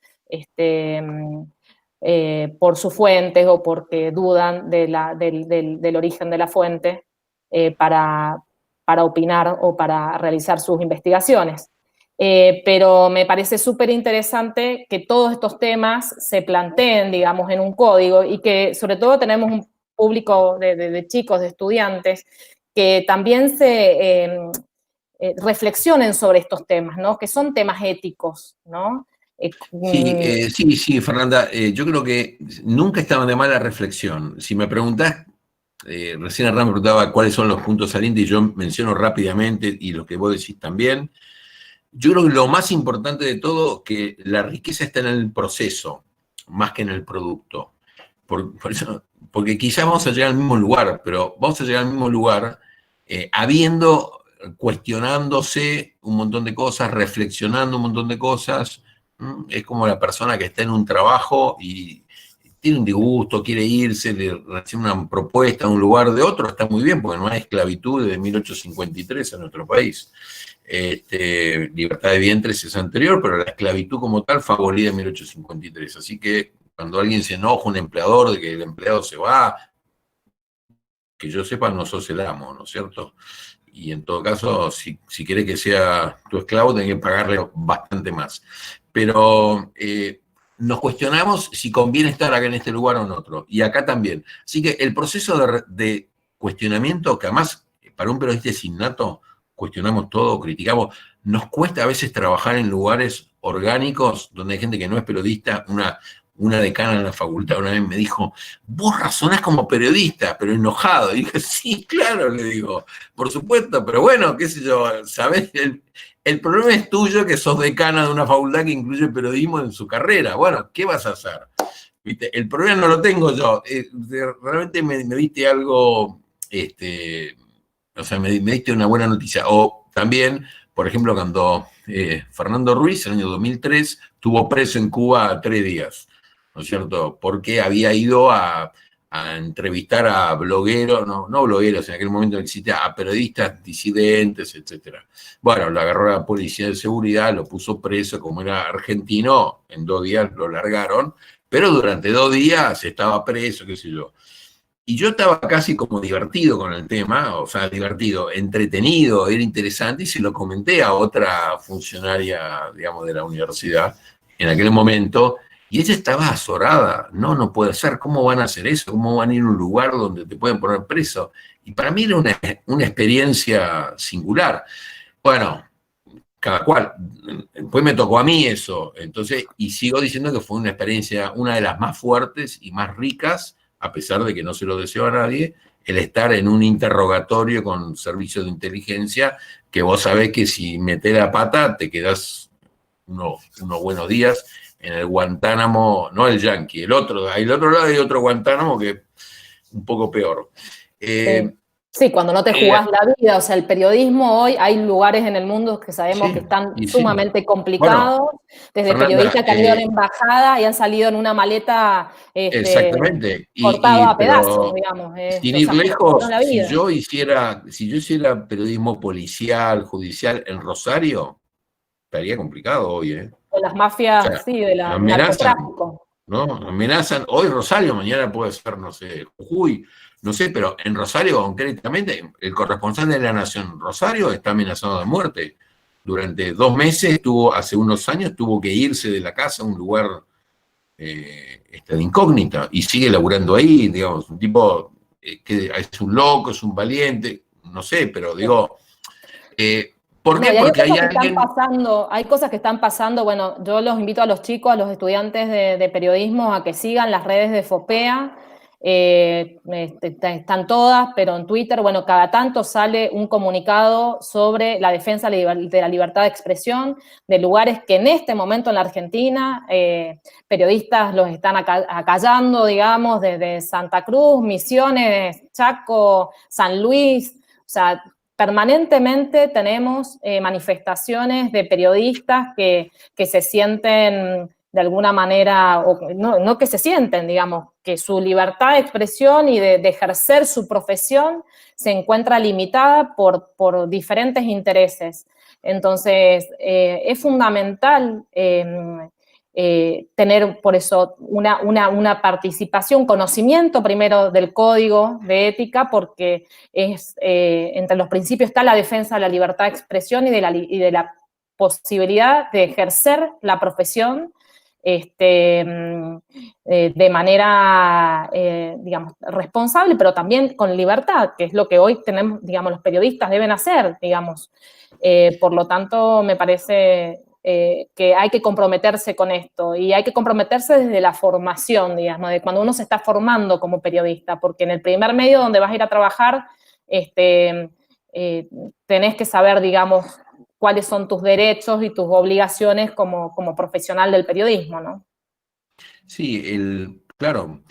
sus fuentes o porque dudan del origen de la fuente para opinar o para realizar sus investigaciones. Pero me parece súper interesante que todos estos temas se planteen, digamos, en un código y que sobre todo tenemos un público de chicos, de estudiantes, que también reflexionen sobre estos temas, ¿no? Que son temas éticos, ¿no? Sí, Fernanda, yo creo que nunca estaba de mala reflexión. Si me preguntás, recién Hernán me preguntaba cuáles son los puntos salientes y yo menciono rápidamente, y lo que vos decís también. Yo creo que lo más importante de todo, que la riqueza está en el proceso, más que en el producto. Porque quizás vamos a llegar al mismo lugar, pero vamos a llegar al mismo lugar cuestionándose un montón de cosas, reflexionando un montón de cosas. Es como la persona que está en un trabajo y tiene un disgusto, quiere irse, le recibe una propuesta a un lugar de otro, está muy bien, porque no hay esclavitud desde 1853 en nuestro país. Libertad de vientres es anterior, pero la esclavitud como tal fue abolida en 1853. Así que cuando alguien se enoja, un empleador, de que el empleado se va, que yo sepa, no sos el amo, ¿no es cierto? Y en todo caso, si querés que sea tu esclavo, tenés que pagarle bastante más. Pero nos cuestionamos si conviene estar acá en este lugar o en otro, y acá también. Así que el proceso de cuestionamiento, que además para un periodista es innato, cuestionamos todo, criticamos, nos cuesta a veces trabajar en lugares orgánicos donde hay gente que no es periodista. Una decana en la facultad una vez me dijo, vos razonás como periodista, pero enojado. Y dije, sí, claro, le digo, por supuesto, pero bueno, qué sé yo, ¿sabés? El problema es tuyo, que sos decana de una facultad que incluye periodismo en su carrera. Bueno, ¿qué vas a hacer? ¿Viste? El problema no lo tengo yo. Realmente me diste algo, o sea, me diste una buena noticia. O también, por ejemplo, cuando Fernando Ruiz, en el año 2003, estuvo preso en Cuba 3 días, ¿no es cierto? Porque había ido a entrevistar a blogueros, no blogueros, en aquel momento no existía, a periodistas disidentes, etc. Bueno, lo agarró la policía de seguridad, lo puso preso, como era argentino, en 2 días lo largaron, pero durante 2 días estaba preso, qué sé yo. Y yo estaba casi como divertido con el tema, o sea, divertido, entretenido, era interesante, y se lo comenté a otra funcionaria, digamos, de la universidad en aquel momento, y ella estaba azorada. No puede ser, ¿cómo van a hacer eso? ¿Cómo van a ir a un lugar donde te pueden poner preso? Y para mí era una experiencia singular. Bueno, cada cual. Después me tocó a mí eso, entonces, y sigo diciendo que fue una experiencia, una de las más fuertes y más ricas, a pesar de que no se lo deseo a nadie, el estar en un interrogatorio con servicios de inteligencia, que vos sabés que si metés la pata te quedás unos buenos días en el Guantánamo, no el Yankee, el otro lado hay otro Guantánamo que es un poco peor. Sí, cuando no te jugás la vida, o sea, el periodismo hoy, hay lugares en el mundo que sabemos que están sumamente complicados, bueno, desde Fernanda, periodistas que han ido a la embajada y han salido en una maleta exactamente, cortado a pedazos, digamos. Sin ir lejos, si yo hiciera periodismo policial, judicial en Rosario, estaría complicado hoy, ¿eh? De las mafias, o sea, sí, de la narcotráfico. ¿No? Amenazan, hoy Rosario, mañana puede ser, no sé, Jujuy, no sé, pero en Rosario concretamente, el corresponsal de La Nación Rosario está amenazado de muerte. Durante 2 meses, hace unos años, tuvo que irse de la casa a un lugar de incógnita, y sigue laburando ahí, digamos, un tipo que es un loco, es un valiente, no sé, pero digo... ¿por qué? Porque hay cosas que están pasando. Bueno, yo los invito a los chicos, a los estudiantes de periodismo, a que sigan las redes de FOPEA. Están todas, pero en Twitter, bueno, cada tanto sale un comunicado sobre la defensa de la libertad de expresión, de lugares que en este momento en la Argentina periodistas los están acallando, digamos, desde Santa Cruz, Misiones, Chaco, San Luis. O sea, permanentemente tenemos manifestaciones de periodistas que se sienten de alguna manera, o no que se sienten, digamos, que su libertad de expresión y de ejercer su profesión se encuentra limitada por diferentes intereses. Entonces, es fundamental tener por eso una participación, conocimiento primero del código de ética, porque entre los principios está la defensa de la libertad de expresión y de la posibilidad de ejercer la profesión de manera, digamos, responsable, pero también con libertad, que es lo que hoy tenemos, digamos, los periodistas deben hacer, digamos. Por lo tanto, me parece que hay que comprometerse con esto, y hay que comprometerse desde la formación, digamos, de cuando uno se está formando como periodista, porque en el primer medio donde vas a ir a trabajar, tenés que saber, digamos, cuáles son tus derechos y tus obligaciones como profesional del periodismo, ¿no? Sí, claro,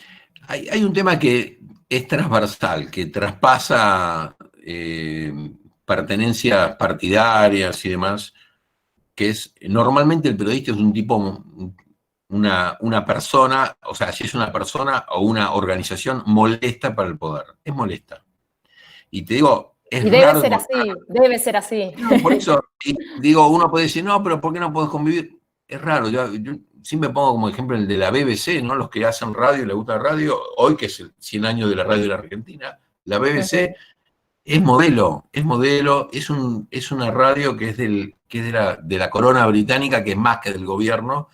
hay un tema que es transversal, que traspasa pertenencias partidarias y demás, que es, normalmente el periodista es un tipo, una persona, o sea, si es una persona o una organización molesta para el poder, es molesta. Y te digo, es y debe raro ser así, debe ser así. No, por eso, digo, uno puede decir, no, pero ¿por qué no podés convivir? Es raro, yo siempre pongo como ejemplo el de la BBC, ¿no? Los que hacen radio, les gusta la radio, hoy que es el 100 años de la radio de la Argentina, la BBC es modelo, es una radio que es de la corona británica, que es más que del gobierno,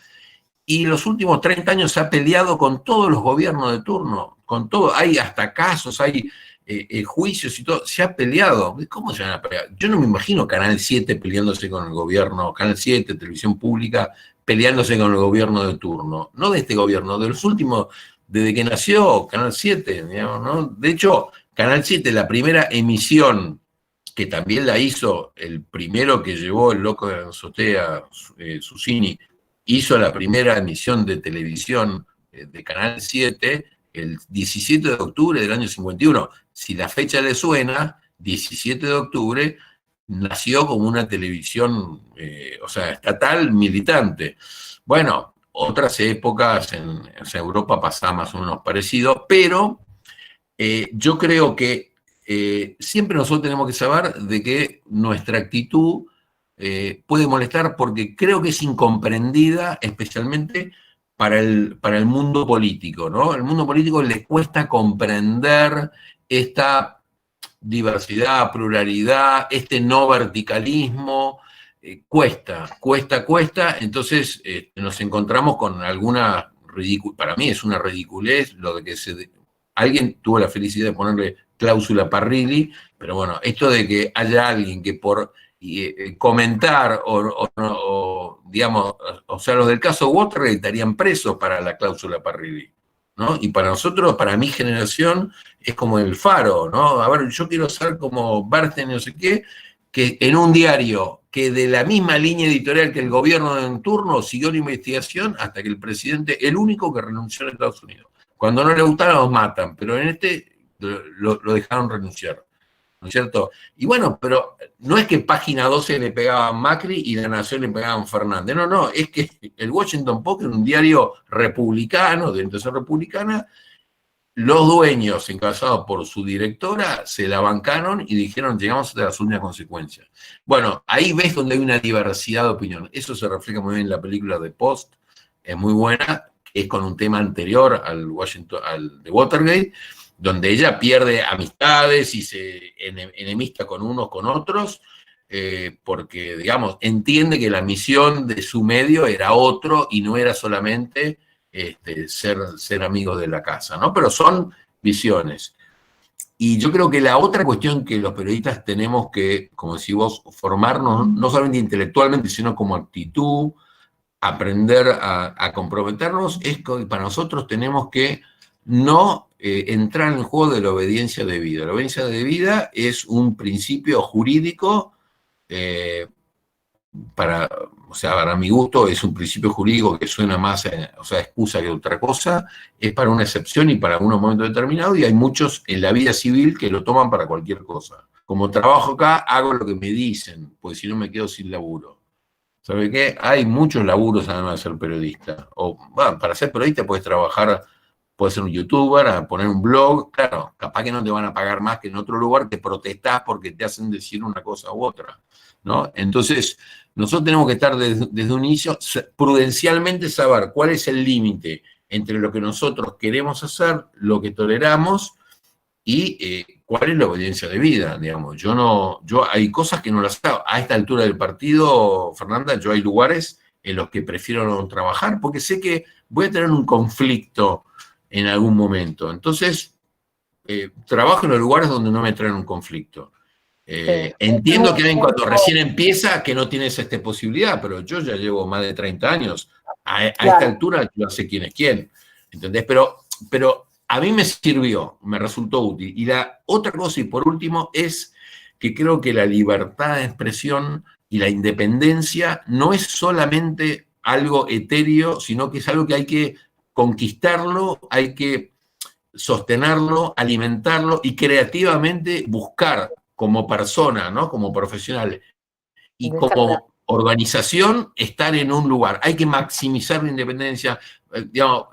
y los últimos 30 años se ha peleado con todos los gobiernos de turno, con todo, hay hasta casos, hay juicios y todo, se ha peleado. ¿Cómo se van a pelear? Yo no me imagino Canal 7 peleándose con el gobierno, Canal 7, televisión pública, peleándose con el gobierno de turno, no de este gobierno, de los últimos, desde que nació Canal 7, digamos, ¿no? De hecho, Canal 7, la primera emisión, que también la hizo el primero que llevó el loco de la azotea, Susini, hizo la primera emisión de televisión de Canal 7 el 17 de octubre del año 51. Si la fecha le suena, 17 de octubre nació como una televisión, o sea, estatal militante. Bueno, otras épocas en Europa pasaba más o menos parecido, pero yo creo que siempre nosotros tenemos que saber de que nuestra actitud puede molestar, porque creo que es incomprendida, especialmente para el mundo político, ¿no? El mundo político le cuesta comprender esta diversidad, pluralidad, este no verticalismo, cuesta, entonces nos encontramos con alguna para mí es una ridiculez lo de que alguien tuvo la felicidad de ponerle cláusula Parrilli, pero bueno, esto de que haya alguien que por comentar o digamos, o sea, los del caso Watergate estarían presos para la cláusula Parrilli, ¿no? Y para nosotros, para mi generación, es como el Faro, ¿no? A ver, yo quiero ser como Bernstein, no sé qué, que en un diario que de la misma línea editorial que el gobierno en turno siguió la investigación hasta que el presidente, el único que renunció en Estados Unidos. Cuando no le gustaba los matan, pero en este lo dejaron renunciar, ¿no es cierto? Y bueno, pero no es que Página 12 le pegaban Macri y La Nación le pegaban Fernández, no, es que el Washington Post era un diario republicano, de orientación republicana, los dueños, encabezados por su directora, se la bancaron y dijeron, llegamos a las últimas consecuencias. Bueno, ahí ves donde hay una diversidad de opinión. Eso se refleja muy bien en la película de Post, es muy buena, es con un tema anterior al de Watergate, donde ella pierde amistades y se enemista con unos con otros, porque, digamos, entiende que la misión de su medio era otro y no era solamente ser amigos de la casa, ¿no? Pero son visiones. Y yo creo que la otra cuestión que los periodistas tenemos que, como decís vos, formarnos, no solamente intelectualmente, sino como actitud, aprender a comprometernos, es que para nosotros tenemos que no entrar en el juego de la obediencia debida. La obediencia debida es un principio jurídico, para mi gusto es un principio jurídico que suena más excusa que otra cosa, es para una excepción y para algunos momentos determinados, y hay muchos en la vida civil que lo toman para cualquier cosa. como trabajo acá, hago lo que me dicen, porque si no me quedo sin laburo. ¿Sabe qué? Hay muchos laburos además de ser periodista. O, bueno, para ser periodista puedes trabajar, puedes ser un youtuber, poner un blog, claro, capaz que no te van a pagar más que en otro lugar, te protestás porque te hacen decir una cosa u otra, ¿no? Entonces, nosotros tenemos que estar desde un inicio, prudencialmente saber cuál es el límite entre lo que nosotros queremos hacer, lo que toleramos y cuál es la obediencia de vida, digamos. Yo hay cosas que no las hago. A esta altura del partido, Fernanda, yo hay lugares en los que prefiero no trabajar porque sé que voy a tener un conflicto en algún momento. Entonces, trabajo en los lugares donde no me traen un conflicto. Entiendo que alguien cuando recién empieza que no tienes esta posibilidad, pero yo ya llevo más de 30 años. A esta altura yo sé quién es quién. ¿Entendés? Pero a mí me sirvió, me resultó útil. Y la otra cosa, y por último, es que creo que la libertad de expresión y la independencia no es solamente algo etéreo, sino que es algo que hay que conquistarlo, hay que sostenerlo, alimentarlo y creativamente buscar como persona, ¿no? Como profesional y como organización estar en un lugar. Hay que maximizar la independencia. Yo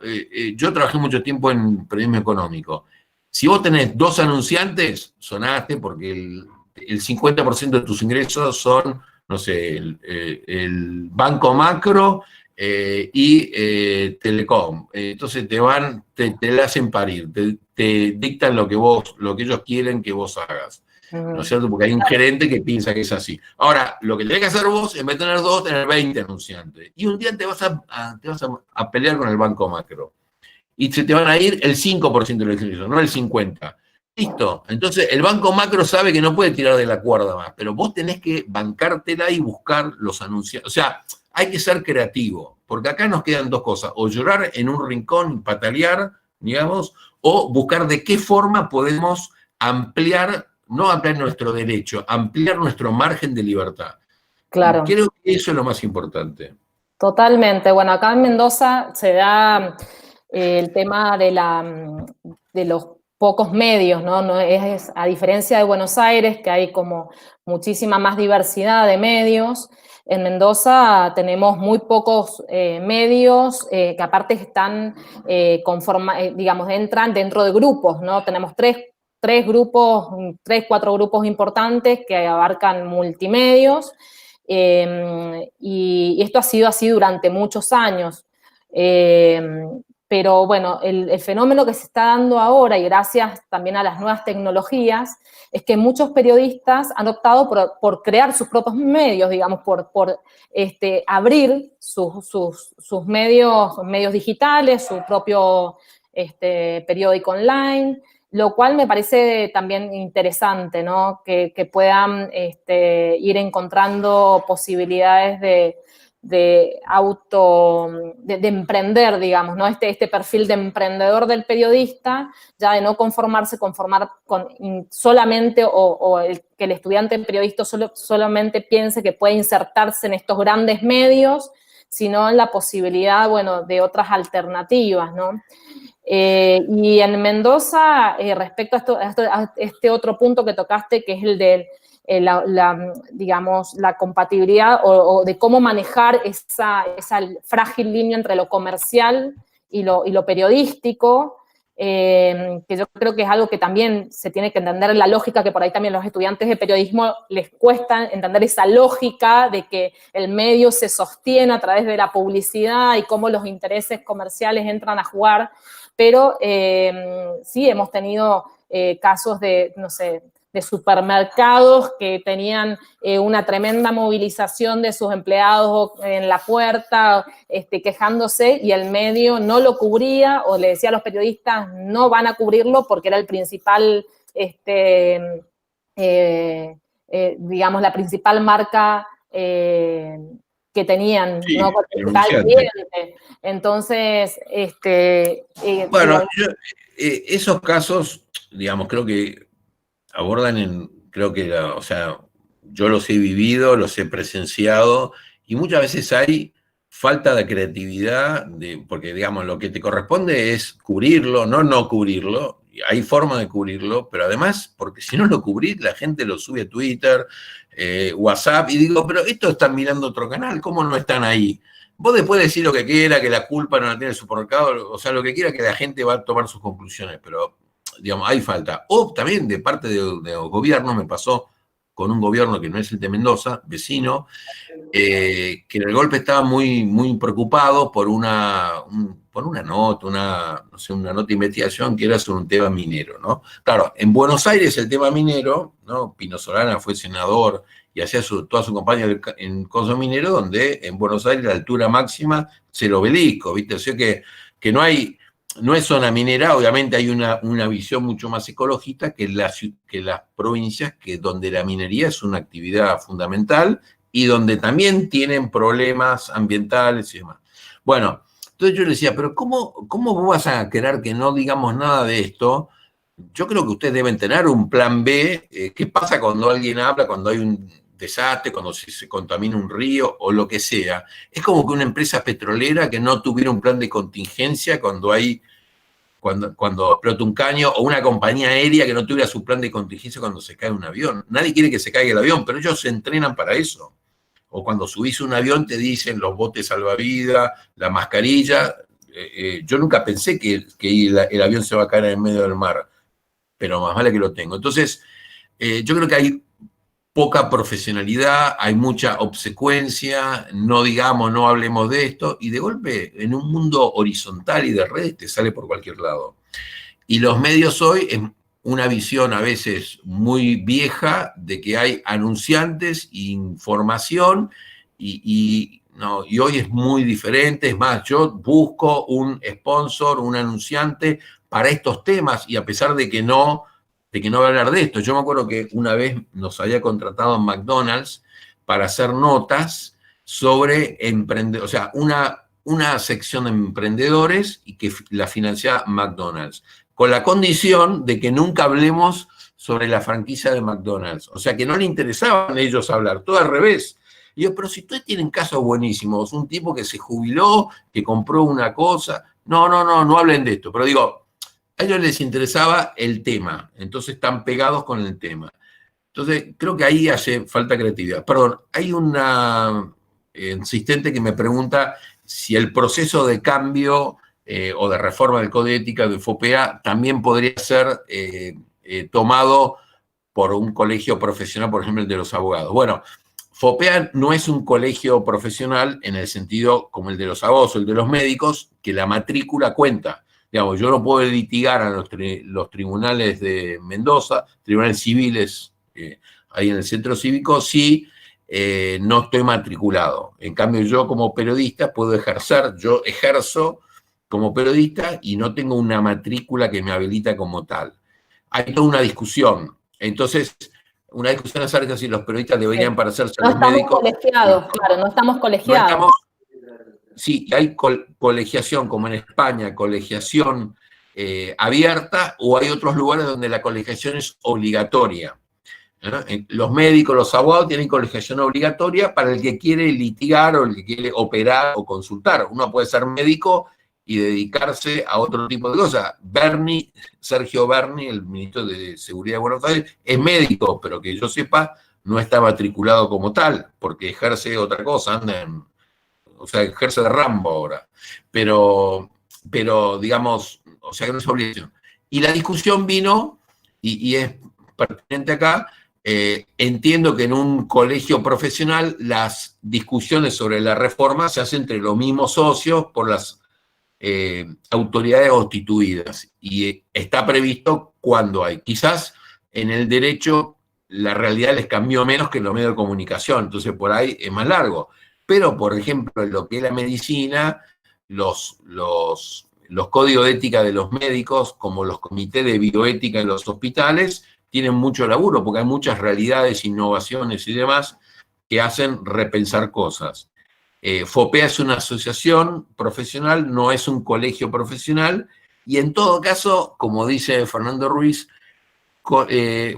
trabajé mucho tiempo en periodismo económico. Si vos tenés 2 anunciantes, sonaste porque el 50% de tus ingresos son, no sé, el Banco Macro y Telecom. Entonces te la hacen parir, te dictan lo que ellos quieren que vos hagas. ¿No es cierto? Porque hay un gerente que piensa que es así. Ahora, lo que tenés que hacer vos, en vez de tener 2, tener 20 anunciantes. Y un día te vas a pelear con el Banco Macro. Y se te van a ir el 5% de los ingresos, no el 50%. Listo. Entonces, el Banco Macro sabe que no puede tirar de la cuerda más, pero vos tenés que bancártela y buscar los anunciantes. O sea, hay que ser creativo, porque acá nos quedan 2 cosas. O llorar en un rincón y patalear, digamos, o buscar de qué forma podemos ampliar, no ampliar nuestro derecho, ampliar nuestro margen de libertad. Claro. Creo que eso es lo más importante. Totalmente. Bueno, acá en Mendoza se da el tema de los pocos medios, ¿no? No es, a diferencia de Buenos Aires, que hay como muchísima más diversidad de medios, en Mendoza tenemos muy pocos medios que aparte están digamos, entran dentro de grupos, ¿no? Tenemos 4 grupos importantes que abarcan multimedios. Y esto ha sido así durante muchos años. Pero bueno, el fenómeno que se está dando ahora, y gracias también a las nuevas tecnologías, es que muchos periodistas han optado por crear sus propios medios, digamos, por abrir sus medios digitales, su propio periódico online, lo cual me parece también interesante, ¿no? Que puedan ir encontrando posibilidades de emprender, digamos, ¿no? Este perfil de emprendedor del periodista, ya de no conformar con solamente que el estudiante periodista solamente piense que puede insertarse en estos grandes medios, sino en la posibilidad, bueno, de otras alternativas, ¿no? Y en Mendoza, respecto a este otro punto que tocaste, que es el de digamos, la compatibilidad o de cómo manejar esa frágil línea entre lo comercial y lo periodístico, que yo creo que es algo que también se tiene que entender en la lógica, que por ahí también los estudiantes de periodismo les cuesta entender esa lógica de que el medio se sostiene a través de la publicidad y cómo los intereses comerciales entran a jugar, pero sí hemos tenido casos de, no sé, de supermercados que tenían una tremenda movilización de sus empleados en la puerta, quejándose, y el medio no lo cubría, o le decía a los periodistas, no van a cubrirlo porque era el principal, digamos, la principal marca que tenían, Sí, ¿no? Entonces, bueno, esos casos, digamos, creo que abordan o sea, yo los he vivido, los he presenciado, y muchas veces hay falta de creatividad, porque, digamos, lo que te corresponde es cubrirlo, no cubrirlo, hay forma de cubrirlo, pero además, porque si no lo cubrís, la gente lo sube a Twitter, WhatsApp, y digo, pero esto están mirando otro canal, ¿cómo no están ahí? Vos después decís lo que quiera, que la culpa no la tiene el supermercado, o sea, lo que quiera, que la gente va a tomar sus conclusiones, pero, digamos, hay falta. O también de parte de los gobiernos, me pasó con un gobierno que no es el de Mendoza, vecino, que en el golpe estaba muy, muy preocupado por una nota, no sé, una nota de investigación que era sobre un tema minero, ¿no? Claro, en Buenos Aires el tema minero, ¿no? Pino Solana fue senador y hacía toda su campaña en Coso Minero, donde en Buenos Aires la altura máxima es el Obelisco, ¿viste? O sea que no es zona minera, obviamente hay una visión mucho más ecologista que las provincias donde la minería es una actividad fundamental y donde también tienen problemas ambientales y demás. Bueno, entonces yo le decía, pero ¿cómo vos vas a querer que no digamos nada de esto? Yo creo que ustedes deben tener un plan B. ¿Qué pasa cuando alguien habla, cuando hay un desastre, cuando se contamina un río o lo que sea? Es como que una empresa petrolera que no tuviera un plan de contingencia cuando explota un caño, o una compañía aérea que no tuviera su plan de contingencia cuando se cae un avión. Nadie quiere que se caiga el avión, pero ellos se entrenan para eso. O cuando subís un avión te dicen los botes salvavidas, la mascarilla. Yo nunca pensé que el avión se va a caer en medio del mar, pero más vale que lo tengo. Entonces, yo creo que hay poca profesionalidad, hay mucha obsecuencia, no hablemos de esto, y de golpe, en un mundo horizontal y de redes, te sale por cualquier lado. Y los medios hoy es una visión a veces muy vieja de que hay anunciantes, información, y hoy es muy diferente. Es más, yo busco un sponsor, un anunciante para estos temas, y a pesar de que no va a hablar de esto. Yo me acuerdo que una vez nos había contratado en McDonald's para hacer notas sobre emprendedores, o sea, una sección de emprendedores y que la financiaba McDonald's, con la condición de que nunca hablemos sobre la franquicia de McDonald's. O sea, que no le interesaban a ellos hablar, todo al revés. Y yo, pero si ustedes tienen casos buenísimos, un tipo que se jubiló, que compró una cosa, no hablen de esto. Pero digo, a ellos les interesaba el tema, entonces están pegados con el tema. Entonces, creo que ahí hace falta creatividad. Perdón, hay una insistente que me pregunta si el proceso de cambio o de reforma del Código de Ética de FOPEA también podría ser tomado por un colegio profesional, por ejemplo, el de los abogados. Bueno, FOPEA no es un colegio profesional en el sentido como el de los abogados o el de los médicos, que la matrícula cuenta. Digamos, yo no puedo litigar a los tribunales de Mendoza, tribunales civiles ahí en el centro cívico, si no estoy matriculado. En cambio, yo como periodista puedo ejercer, yo ejerzo como periodista y no tengo una matrícula que me habilita como tal. Hay toda una discusión. Entonces, una discusión acerca de si los periodistas deberían parecerse a los médicos. No estamos colegiados, claro, no estamos colegiados. Sí, hay colegiación, como en España, colegiación abierta, o hay otros lugares donde la colegiación es obligatoria. Los médicos, los abogados tienen colegiación obligatoria para el que quiere litigar o el que quiere operar o consultar. Uno puede ser médico y dedicarse a otro tipo de cosas. Sergio Berni, el ministro de Seguridad de Buenos Aires, es médico, pero que yo sepa, no está matriculado como tal, porque ejerce otra cosa, o sea, ejerce de Rambo ahora. Pero digamos, o sea, que no es obligación. Y la discusión vino, y es pertinente acá, entiendo que en un colegio profesional las discusiones sobre la reforma se hacen entre los mismos socios por las autoridades constituidas, y está previsto cuando hay. Quizás en el derecho la realidad les cambió menos que en los medios de comunicación, entonces por ahí es más largo. Pero, por ejemplo, en lo que es la medicina, los códigos de ética de los médicos, como los comités de bioética en los hospitales, tienen mucho laburo, porque hay muchas realidades, innovaciones y demás que hacen repensar cosas. FOPEA es una asociación profesional, no es un colegio profesional, y en todo caso, como dice Fernando Ruiz,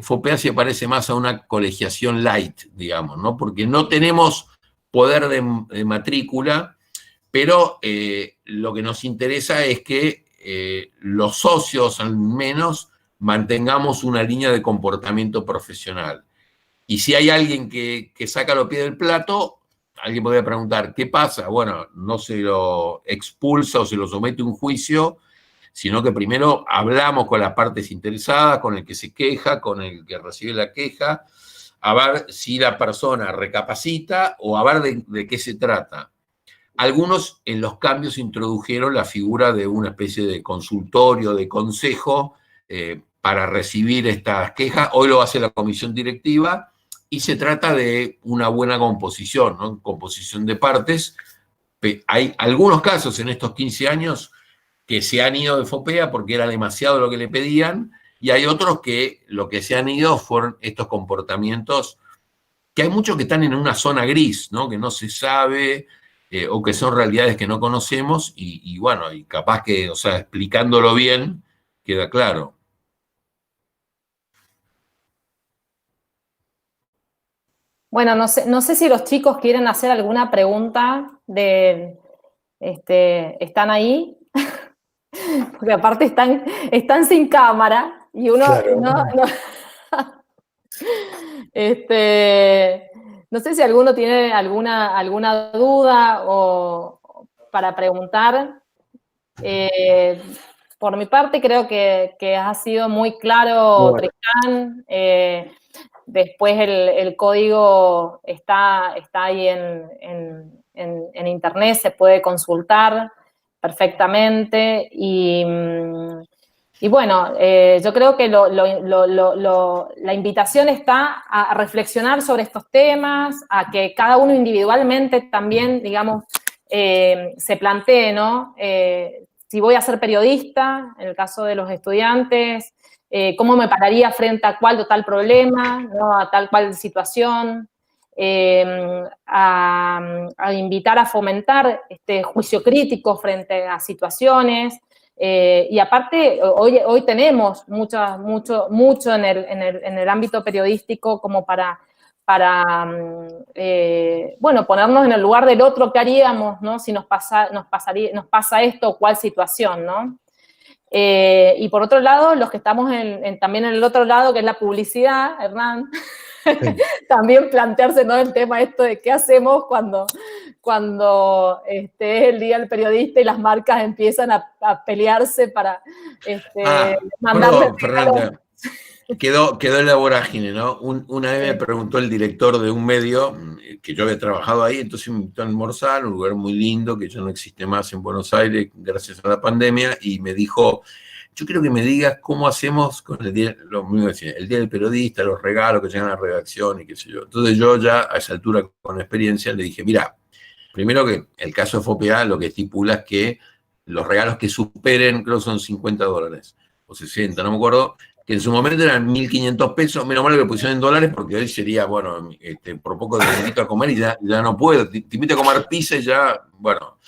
FOPEA se parece más a una colegiación light, digamos, ¿no? Porque no tenemos poder de matrícula, pero lo que nos interesa es que los socios al menos mantengamos una línea de comportamiento profesional. Y si hay alguien que saca los pies del plato, alguien podría preguntar, ¿qué pasa? Bueno, no se lo expulsa o se lo somete a un juicio, sino que primero hablamos con las partes interesadas, con el que se queja, con el que recibe la queja, a ver si la persona recapacita o a ver de qué se trata. Algunos en los cambios introdujeron la figura de una especie de consultorio, de consejo para recibir estas quejas. Hoy lo hace la comisión directiva y se trata de una buena composición, ¿no? Composición de partes. Hay algunos casos en estos 15 años que se han ido de FOPEA porque era demasiado lo que le pedían, y hay otros que lo que se han ido fueron estos comportamientos, que hay muchos que están en una zona gris, ¿no? Que no se sabe, o que son realidades que no conocemos, y bueno, y capaz que, o sea, explicándolo bien, queda claro. Bueno, no sé si los chicos quieren hacer alguna pregunta ¿están ahí? Porque aparte están sin cámara y uno Claro. no sé si alguno tiene alguna duda o para preguntar. Por mi parte creo que ha sido muy claro, Bueno. Tristán. Después el código está ahí en internet, se puede consultar perfectamente y bueno, yo creo que la invitación está a reflexionar sobre estos temas, a que cada uno individualmente también, digamos, se plantee, ¿no? Si voy a ser periodista, en el caso de los estudiantes, cómo me pararía frente a cuál o tal problema, ¿no? A tal cual situación, a invitar a fomentar este juicio crítico frente a situaciones. Y aparte, hoy tenemos mucho en el ámbito periodístico como para bueno, ponernos en el lugar del otro, ¿qué haríamos, no? Si nos pasa esto o cuál situación, ¿no? Y por otro lado, los que estamos también en el otro lado, que es la publicidad, Hernán, sí. También plantearse, ¿no? El tema esto de qué hacemos cuando es el día del periodista y las marcas empiezan a pelearse para mandarle... Perdón, Fernanda, quedó en la vorágine, ¿no? Una vez me preguntó el director de un medio, que yo había trabajado ahí, entonces me invitó a almorzar, un lugar muy lindo, que ya no existe más en Buenos Aires gracias a la pandemia, y me dijo, yo quiero que me digas cómo hacemos con el día del periodista, los regalos que llegan a la redacción y qué sé yo. Entonces yo ya a esa altura, con experiencia, le dije, mira, primero que el caso de FOPEA lo que estipula es que los regalos que superen, creo que son $50 o 60, no me acuerdo, que en su momento eran 1.500 pesos, menos mal que lo pusieron en dólares, porque hoy sería, bueno, por poco te invito a comer y ya no puedo, te invito a comer pizza y ya, bueno,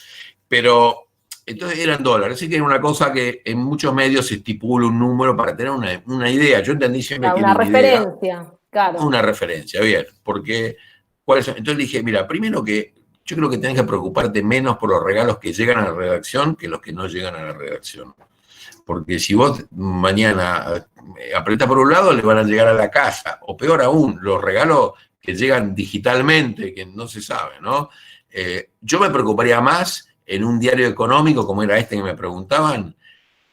pero entonces eran dólares, así que era una cosa que en muchos medios se estipula un número para tener una idea. Yo entendí siempre que una referencia, claro. Una referencia, bien, porque, entonces dije, mira, primero que yo creo que tenés que preocuparte menos por los regalos que llegan a la redacción que los que no llegan a la redacción. Porque si vos mañana apretás por un lado, le van a llegar a la casa. O peor aún, los regalos que llegan digitalmente, que no se sabe, ¿no? Yo me preocuparía más en un diario económico, como era este que me preguntaban,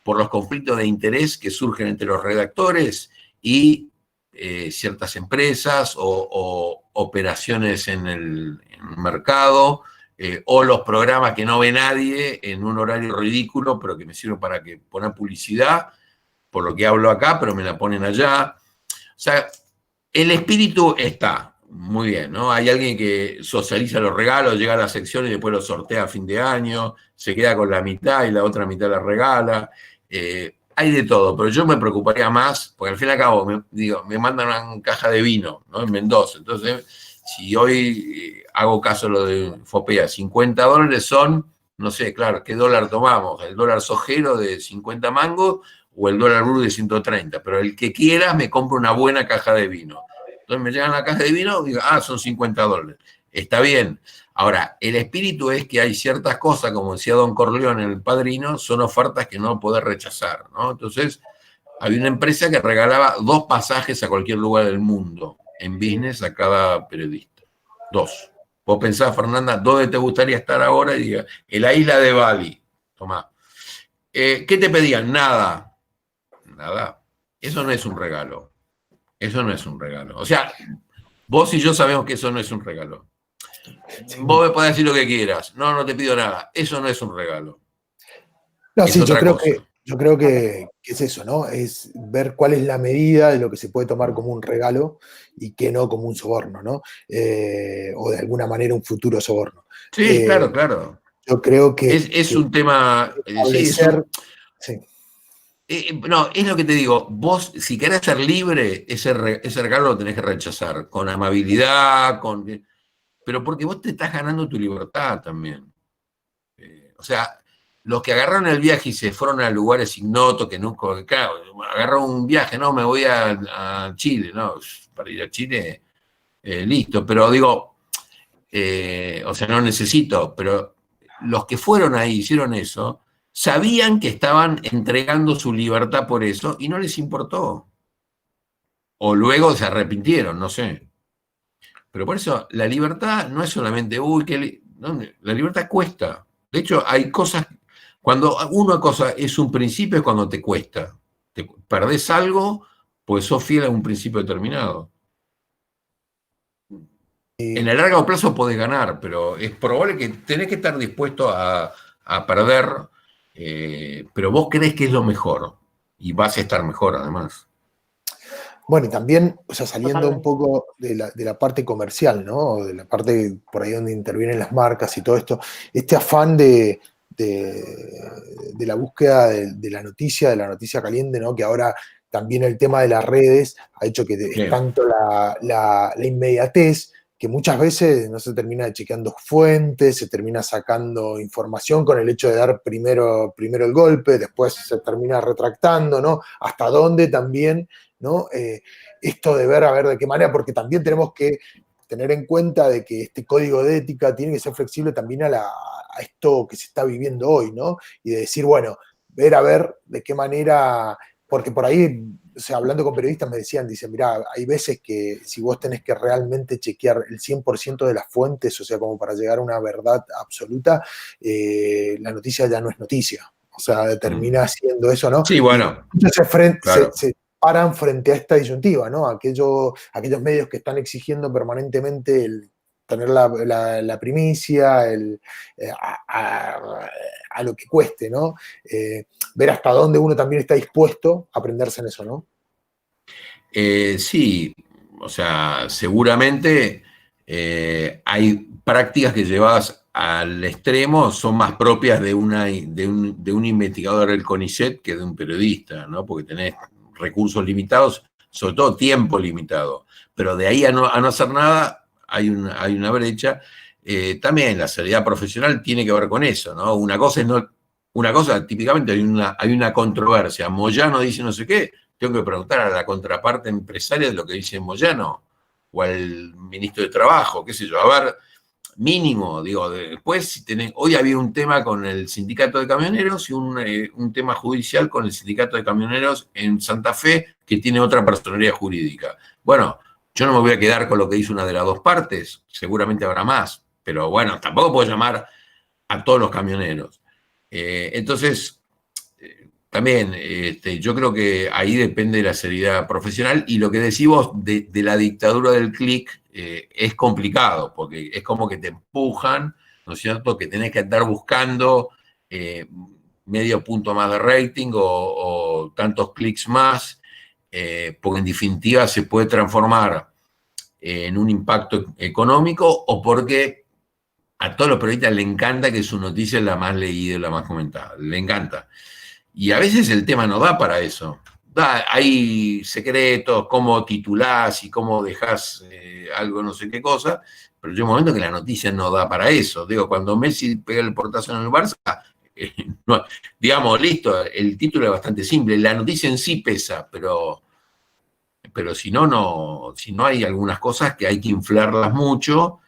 por los conflictos de interés que surgen entre los redactores y ciertas empresas o operaciones en el mercado, o los programas que no ve nadie en un horario ridículo, pero que me sirven para poner publicidad, por lo que hablo acá, pero me la ponen allá. O sea, el espíritu está muy bien, ¿no? Hay alguien que socializa los regalos, llega a la sección y después los sortea a fin de año, se queda con la mitad y la otra mitad la regala. Hay de todo, pero yo me preocuparía más, porque al fin y al cabo, me mandan una caja de vino, ¿no? En Mendoza. Entonces, si hoy hago caso de lo de FOPEA, $50 son, no sé, claro, ¿qué dólar tomamos? ¿El dólar sojero de 50 mangos o el dólar blue de 130? Pero el que quiera me compra una buena caja de vino. Entonces me llegan la caja de vino y digo, son $50. está bien. Ahora, el espíritu es que hay ciertas cosas, como decía Don Corleone en El Padrino, son ofertas que no podés rechazar, ¿no? Entonces, había una empresa que regalaba 2 pasajes a cualquier lugar del mundo en business a cada periodista. 2. Vos pensás, Fernanda, ¿dónde te gustaría estar ahora? Y diga, en la isla de Bali. Tomá. ¿Qué te pedían? Nada. Nada. Eso no es un regalo. Eso no es un regalo. O sea, vos y yo sabemos que eso no es un regalo. Sí. Vos me podés decir lo que quieras. No, no te pido nada. Eso no es un regalo. No, Es sí, otra cosa. yo creo que es eso, ¿no? Es ver cuál es la medida de lo que se puede tomar como un regalo y qué no como un soborno, ¿no? O de alguna manera un futuro soborno. Sí, claro, claro. Yo creo que Es un tema. Sí, sí. No, es lo que te digo. Vos, si querés ser libre, ese regalo lo tenés que rechazar. Con amabilidad, pero porque vos te estás ganando tu libertad también. O sea, los que agarraron el viaje y se fueron a lugares ignotos que nunca, claro, agarraron un viaje, no, me voy a Chile, ¿no? Para ir a Chile, listo, pero digo, o sea, no necesito, pero los que fueron ahí, hicieron eso, sabían que estaban entregando su libertad por eso y no les importó. O luego se arrepintieron, no sé. Pero por eso, la libertad no es solamente, no, la libertad cuesta. De hecho, hay cosas, cuando una cosa es un principio es cuando te cuesta. Te perdés algo, pues sos fiel a un principio determinado. En el largo plazo podés ganar, pero es probable que tenés que estar dispuesto a perder, pero vos creés que es lo mejor y vas a estar mejor además. Bueno, y también, o sea, saliendo un poco de la parte comercial, ¿no? De la parte por ahí donde intervienen las marcas y todo esto, este afán de la búsqueda de la noticia caliente, ¿no? Que ahora también el tema de las redes ha hecho que es tanto la inmediatez que muchas veces no se termina chequeando fuentes, se termina sacando información con el hecho de dar primero el golpe, después se termina retractando, ¿no? Hasta dónde también, ¿no? Esto de ver a ver de qué manera, porque también tenemos que tener en cuenta de que este código de ética tiene que ser flexible también a esto que se está viviendo hoy, ¿no? Y de decir, bueno, ver a ver de qué manera, porque por ahí, o sea, hablando con periodistas me dicen, mirá, hay veces que si vos tenés que realmente chequear el 100% de las fuentes, o sea, como para llegar a una verdad absoluta, la noticia ya no es noticia. O sea, termina siendo eso, ¿no? Sí, bueno. Claro. Se paran frente a esta disyuntiva, ¿no? Aquellos medios que están exigiendo permanentemente el tener la primicia, a lo que cueste, ¿no? Ver hasta dónde uno también está dispuesto a aprenderse en eso, ¿no? Sí, o sea, seguramente hay prácticas que llevadas al extremo son más propias de un investigador del CONICET que de un periodista, ¿no? Porque tenés recursos limitados, sobre todo tiempo limitado, pero de ahí a no hacer nada hay una brecha. También la seriedad profesional tiene que ver con eso, ¿no? Una cosa, típicamente hay una controversia. Moyano dice no sé qué, tengo que preguntar a la contraparte empresaria de lo que dice Moyano, o al ministro de Trabajo, qué sé yo, a ver, mínimo, digo, después si hoy había un tema con el sindicato de camioneros y un tema judicial con el sindicato de camioneros en Santa Fe, que tiene otra personalidad jurídica. Bueno, yo no me voy a quedar con lo que hizo una de las dos partes, seguramente habrá más, pero bueno, tampoco puedo llamar a todos los camioneros. Entonces, también yo creo que ahí depende de la seriedad profesional y lo que decís vos de la dictadura del clic es complicado, porque es como que te empujan, ¿no es cierto?, que tenés que estar buscando medio punto más de rating o tantos clics más, porque en definitiva se puede transformar en un impacto económico o porque a todos los periodistas le encanta que su noticia es la más leída y la más comentada, le encanta. Y a veces el tema no da para eso. Hay secretos, cómo titulás y cómo dejás algo no sé qué cosa, pero llega un momento que la noticia no da para eso. Digo, cuando Messi pega el portazo en el Barça, no, digamos, listo, el título es bastante simple, la noticia en sí pesa, pero si no hay algunas cosas que hay que inflarlas mucho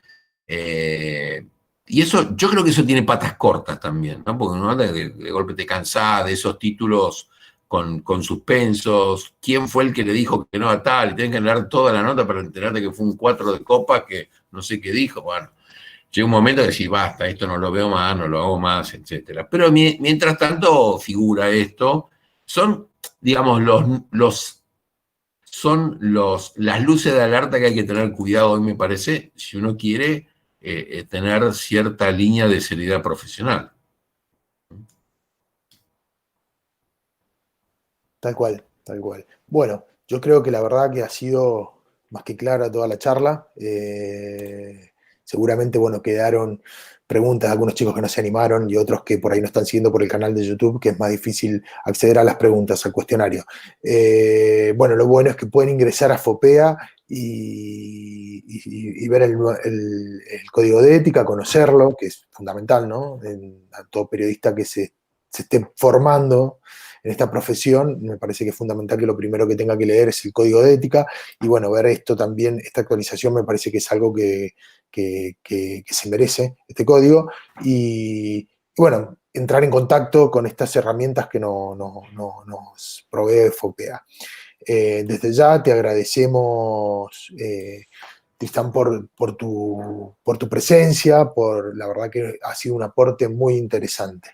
Y eso, yo creo que eso tiene patas cortas también, ¿no? Porque uno de golpe te cansás de esos títulos con suspensos, quién fue el que le dijo que no a tal, y tenés que leer toda la nota para enterarte que fue un 4 de copa que no sé qué dijo. Bueno, llega un momento de decir, basta, esto no lo veo más, no lo hago más, etc. Pero mientras tanto figura esto, son, digamos, las luces de alerta que hay que tener cuidado hoy, me parece, si uno quiere tener cierta línea de seriedad profesional. Tal cual, tal cual. Bueno, yo creo que la verdad que ha sido más que clara toda la charla. Seguramente, bueno, quedaron preguntas de algunos chicos que no se animaron y otros que por ahí no están siguiendo por el canal de YouTube, que es más difícil acceder a las preguntas, al cuestionario. Bueno, lo bueno es que pueden ingresar a Fopea y ver el código de ética, conocerlo, que es fundamental, ¿no? A todo periodista que se esté formando en esta profesión, me parece que es fundamental que lo primero que tenga que leer es el código de ética, y bueno, ver esto también, esta actualización me parece que es algo que se merece, este código, y bueno, entrar en contacto con estas herramientas que nos provee Fopea. Desde ya te agradecemos, Tristán, por tu presencia, la verdad que ha sido un aporte muy interesante.